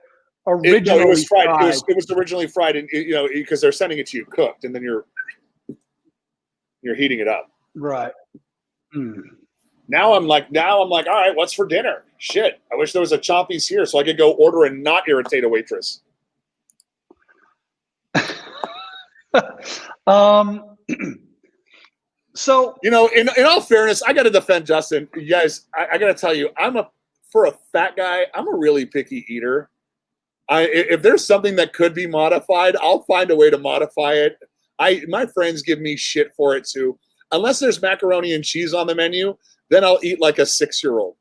originally it was fried? fried? It was originally fried, and because they're sending it to you cooked, and then you're heating it up. Right. Now I'm like, all right, what's for dinner? Shit, I wish there was a Chompies here so I could go order and not irritate a waitress. So in all fairness, I got to defend Justin. You guys, I got to tell you, for a fat guy, I'm a really picky eater. If there's something that could be modified, I'll find a way to modify it. My friends give me shit for it too. Unless there's macaroni and cheese on the menu, then I'll eat like a 6-year-old.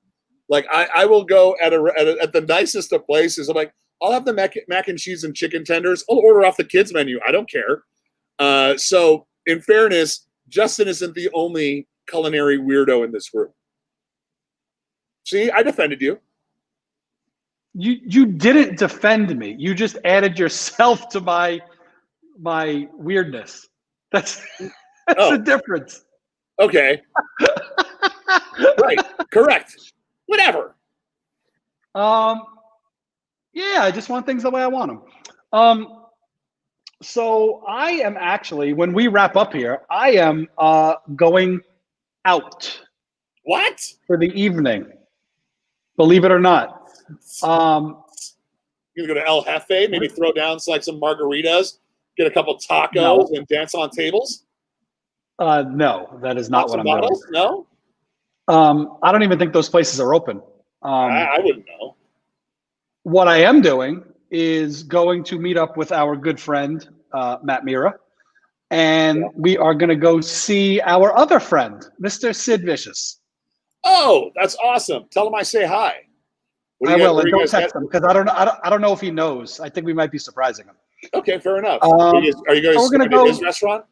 Like I will go at the nicest of places. I'm like, I'll have the mac and cheese and chicken tenders. I'll order off the kids menu. I don't care. So in fairness, Justin isn't the only culinary weirdo in this group. See, I defended you. You didn't defend me. You just added yourself to my weirdness. That's the difference. Okay. Right. Correct. Whatever. Yeah, I just want things the way I want them. So I am actually, when we wrap up here, I am going out. What? For the evening. Believe it or not. You're gonna go to El Jefe, maybe throw down some margaritas, get a couple tacos, and dance on tables? No, that is not what I'm doing. No? I don't even think those places are open. I wouldn't know. What I am doing is going to meet up with our good friend, Matt Mira, and we are going to go see our other friend, Mr. Sid Vicious. Oh, that's awesome. Tell him I say hi. I will, and don't text him because I don't know if he knows. I think we might be surprising him. Okay, fair enough. Are you going to go to his restaurant?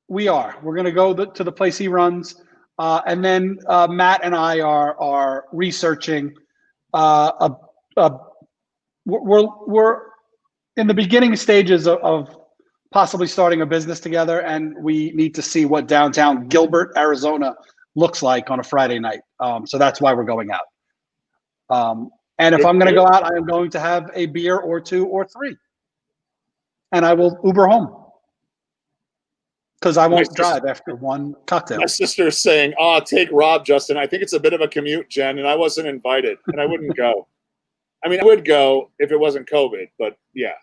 We are. We're going to go to the place he runs, and then Matt and I are researching. We're in the beginning stages of possibly starting a business together, and we need to see what downtown Gilbert, Arizona, looks like on a Friday night. So that's why we're going out. And if I'm going to go out, I am going to have a beer or two or three, and I will Uber home because I won't drive after one cocktail. My sister is saying, take Rob, Justin. I think it's a bit of a commute, Jen, and I wasn't invited, and I wouldn't go. I mean, I would go if it wasn't COVID, but yeah.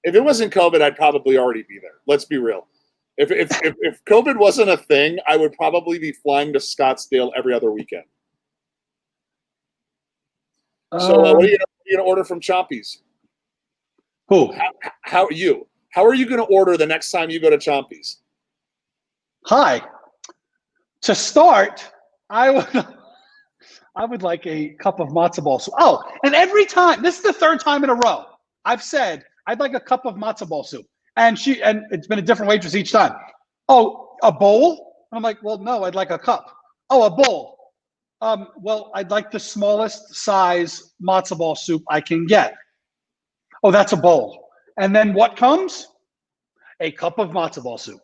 If it wasn't COVID, I'd probably already be there. Let's be real. If COVID wasn't a thing, I would probably be flying to Scottsdale every other weekend. So what are you going to order from Chompy's? Who? How are you? How are you going to order the next time you go to Chompy's? Hi. To start, I would like a cup of matzo ball soup. Oh, and every time, this is the third time in a row, I've said I'd like a cup of matzo ball soup. And it's been a different waitress each time. Oh, a bowl? I'm like, well, no, I'd like a cup. Oh, a bowl. Well, I'd like the smallest size matzo ball soup I can get. Oh, that's a bowl. And then what comes? A cup of matzo ball soup.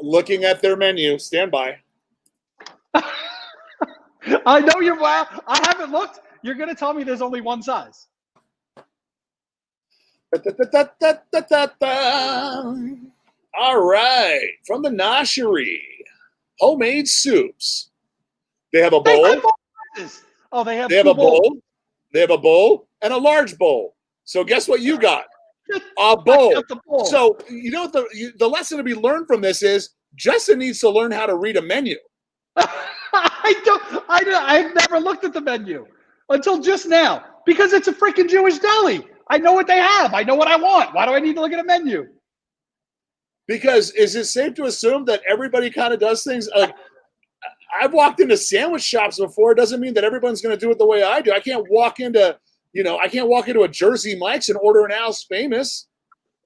Looking at their menu, stand by. I know you're. I haven't looked. You're going to tell me there's only one size. All right, from the Noshery, homemade soups. They have a bowl. They have a bowl. They have a bowl and a large bowl. So guess what you got? A bowl. So you know what the lesson to be learned from this is Justin needs to learn how to read a menu. I've never looked at the menu until just now because it's a freaking Jewish deli. I know what they have. I know what I want. Why do I need to look at a menu? Because is it safe to assume that everybody kind of does things like I've walked into sandwich shops before. It doesn't mean that everyone's going to do it the way I do. I can't walk into a Jersey Mike's and order an Al's Famous.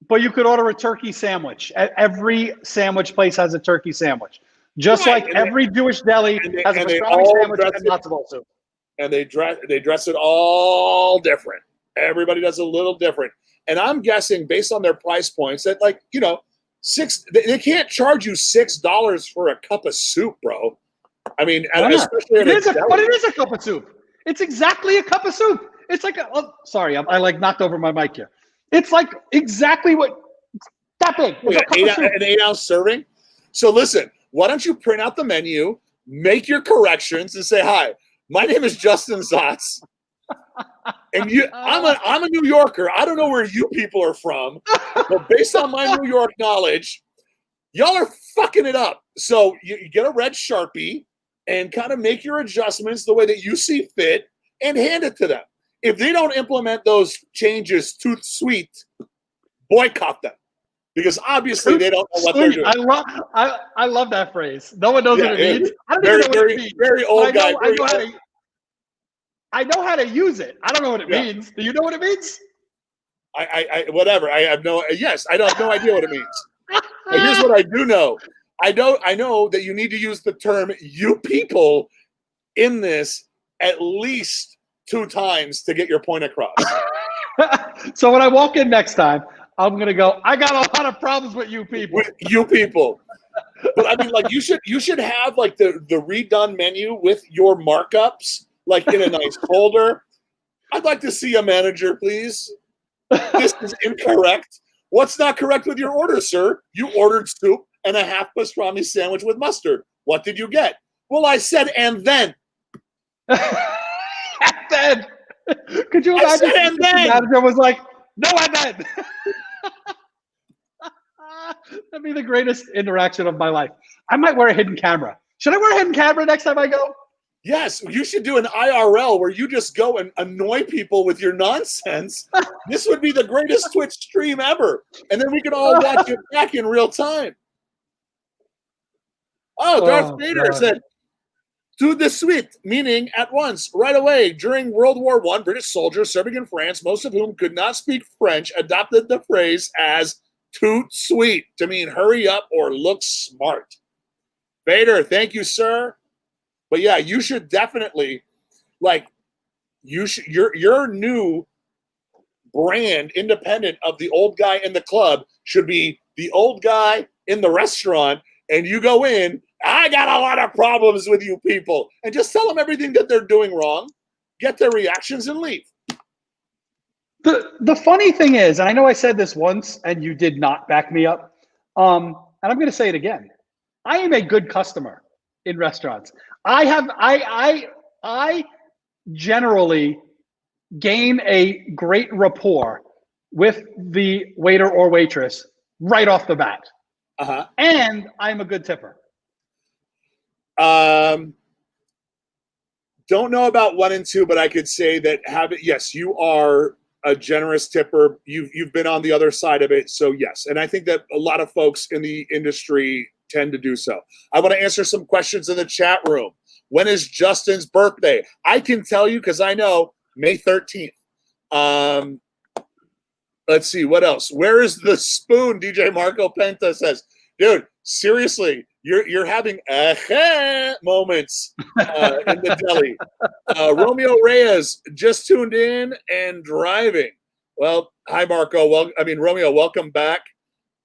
But you could order a turkey sandwich. Every sandwich place has a turkey sandwich. Just right. like every Jewish deli has a pastrami sandwich and matzo ball soup. And they dress it all different. Everybody does a little different. And I'm guessing based on their price points that they can't charge you $6 for a cup of soup, bro. I mean, especially but it is a cup of soup. It's exactly a cup of soup. It's like I knocked over my mic here. It's like exactly that big. An 8-ounce serving. So listen, why don't you print out the menu, make your corrections, and say, hi, my name is Justin Zotz. And I'm a New Yorker. I don't know where you people are from, but based on my New York knowledge, y'all are fucking it up. So you get a red Sharpie and kind of make your adjustments the way that you see fit and hand it to them. If they don't implement those changes too sweet, boycott them. Because obviously they don't know what they're doing. I love that phrase. No one knows what it means. I don't even know what it means. Very old guy. I know how to use it. I don't know what it means. Do you know what it means? Whatever. I have no. Yes, I don't have no idea what it means. But here's what I do know: I know that you need to use the term "you people" in this at least 2 times to get your point across. So when I walk in next time, I'm going to go, I got a lot of problems with you people. With you people. But I mean, like, you should have like the redone menu with your markups, like in a nice folder. I'd like to see a manager, please. This is incorrect. What's not correct with your order, sir? You ordered soup and a half pastrami sandwich with mustard. What did you get? Well, I said, and then. And then. Could you imagine? I said, and then. The manager was like, no, and then. That'd be the greatest interaction of my life. I might wear a hidden camera. Should I wear a hidden camera next time I go? Yes, you should do an IRL where you just go and annoy people with your nonsense. This would be the greatest Twitch stream ever. And then we can all watch it back in real time. Oh, Darth Vader said, to the suite, meaning at once, right away. During World War I, British soldiers serving in France, most of whom could not speak French, adopted the phrase as toot sweet to mean hurry up or look smart. Vader, thank you, sir. But yeah, you should definitely, like, your new brand, independent of the old guy in the club, should be the old guy in the restaurant, and you go in, I got a lot of problems with you people, and just tell them everything that they're doing wrong, get their reactions, and leave. The funny thing is, and I know I said this once, and you did not back me up, and I'm going to say it again. I am a good customer in restaurants. I generally gain a great rapport with the waiter or waitress right off the bat. And I'm a good tipper. Don't know about 1 and 2, but I could say that yes, you are a generous tipper. You've been on the other side of it, so yes. And I think that a lot of folks in the industry tend to do so. I want to answer some questions in the chat room. When is Justin's birthday? I can tell you because I know May 13th. Let's see, what else? Where is the spoon? DJ Marco Penta says, dude, seriously, you're having moments in the deli. Romeo Reyes just tuned in and driving. Well, hi, Marco. Well, I mean, Romeo, welcome back.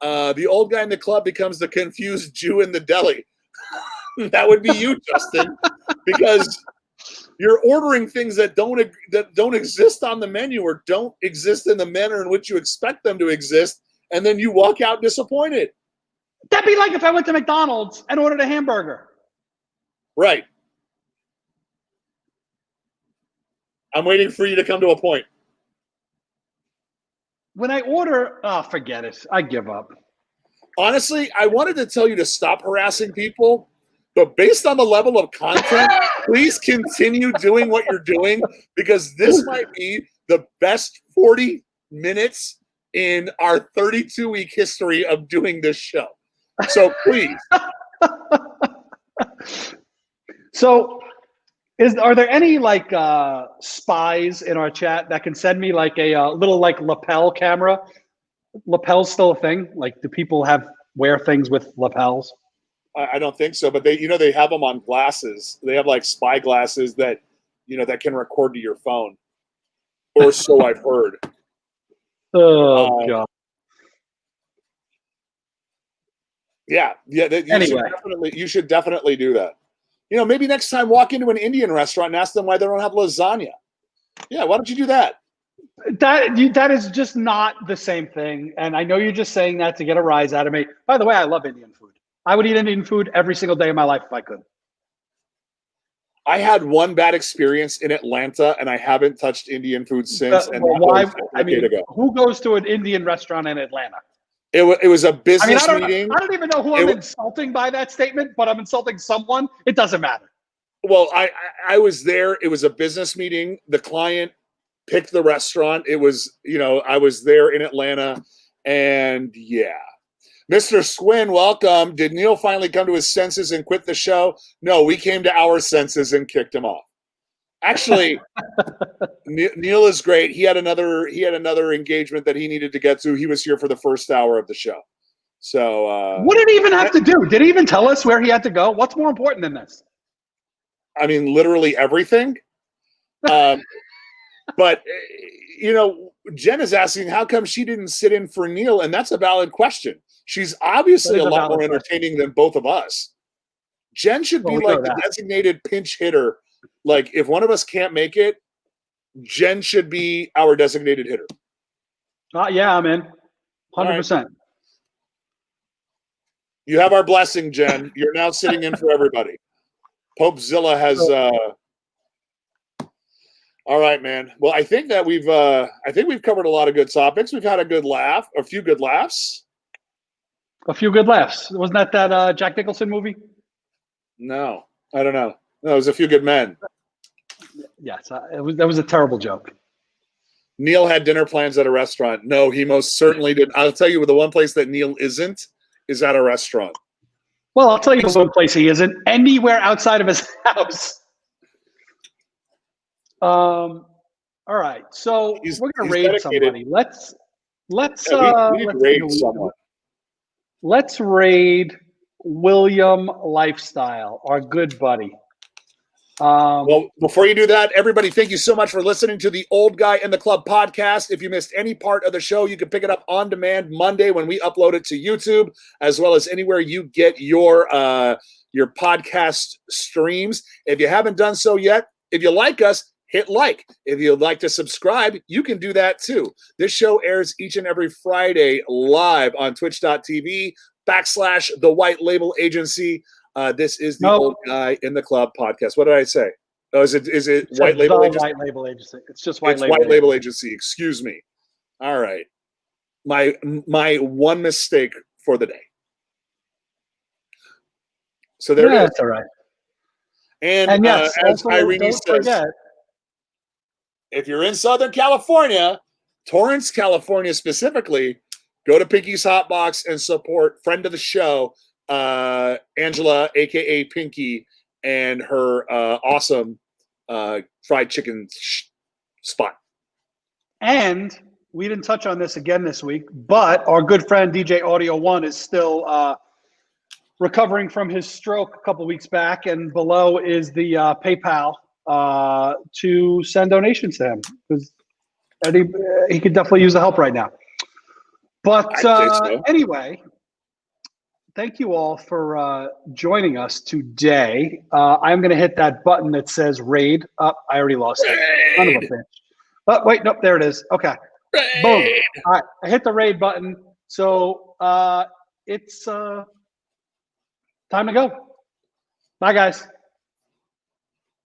The old guy in the club becomes the confused Jew in the deli. That would be you, Justin, because you're ordering things that don't exist on the menu or don't exist in the manner in which you expect them to exist, and then you walk out disappointed. That'd be like if I went to McDonald's and ordered a hamburger. Right. I'm waiting for you to come to a point. When I order, forget it. I give up. Honestly, I wanted to tell you to stop harassing people, but based on the level of content, please continue doing what you're doing, because this might be the best 40 minutes in our 32-week history of doing this show. So please. So are there any like spies in our chat that can send me like a little like lapel camera? Lapel's still a thing? Like, do people wear things with lapels? I don't think so, but they have them on glasses. They have like spy glasses that can record to your phone, or so I've heard. Oh God. Yeah. You should definitely do that. Maybe next time walk into an Indian restaurant and ask them why they don't have lasagna. Yeah, why don't you do that? That is just not the same thing. And I know you're just saying that to get a rise out of me. By the way, I love Indian food. I would eat Indian food every single day of my life if I could. I had one bad experience in Atlanta, and I haven't touched Indian food since. Who goes to an Indian restaurant in Atlanta? It was a business meeting. I don't even know who I'm insulting by that statement, but I'm insulting someone. It doesn't matter. Well, I was there. It was a business meeting. The client picked the restaurant. It was, I was there in Atlanta, and yeah. Mr. Swin, welcome. Did Neil finally come to his senses and quit the show? No, we came to our senses and kicked him off. Actually, Neil is great. He had another engagement that he needed to get to. He was here for the first hour of the show. So what did he even have to do? Did he even tell us where he had to go? What's more important than this? I mean, literally everything. But Jen is asking how come she didn't sit in for Neil, and that's a valid question. She's obviously a lot more entertaining than both of us. Jen should be like the designated pinch hitter. Like if one of us can't make it, Jen should be our designated hitter. Yeah, I'm in. 100%. Right. You have our blessing, Jen. You're now sitting in for everybody. Popezilla has all right, man. Well, I think that we've covered a lot of good topics. We've had a good laugh, a few good laughs. A few good laughs. Wasn't that Jack Nicholson movie? No, I don't know. No, it was A Few Good Men. Yes, that was a terrible joke. Neil had dinner plans at a restaurant. No, he most certainly did. I'll tell you, the one place that Neil isn't is at a restaurant. Well, I'll tell you the one place he isn't. Anywhere outside of his house. All right, so we're gonna raid somebody. Let's raid someone. Let's raid William Lifestyle, our good buddy. Well, before you do that, everybody, thank you so much for listening to the Old Guy in the Club podcast. If you missed any part of the show, you can pick it up on demand Monday when we upload it to YouTube, as well as anywhere you get your podcast streams. If you haven't done so yet, if you like us, hit like. If you'd like to subscribe, you can do that too. This show airs each and every Friday live on twitch.tv/The White Label Agency. This is the Old Guy in the Club podcast. What did I say? Oh, is it White Label Agency? White Label Agency. It's just White Label Agency. Excuse me. All right. My one mistake for the day. So there it is. That's all right. And yes, as Irene says, if you're in Southern California, Torrance, California specifically, go to Pinky's Hot Box and support friend of the show, Angela, aka Pinky, and her awesome fried chicken spot. And we didn't touch on this again this week, but our good friend DJ Audio One is still recovering from his stroke a couple weeks back, and below is the PayPal to send donations to him, because he could definitely use the help right now. But anyway, thank you all for joining us today. I'm going to hit that button that says raid. I already lost it. Son of a bitch. Oh, wait, nope, there it is. Okay. Raid. Boom. All right, I hit the raid button. So it's time to go. Bye, guys.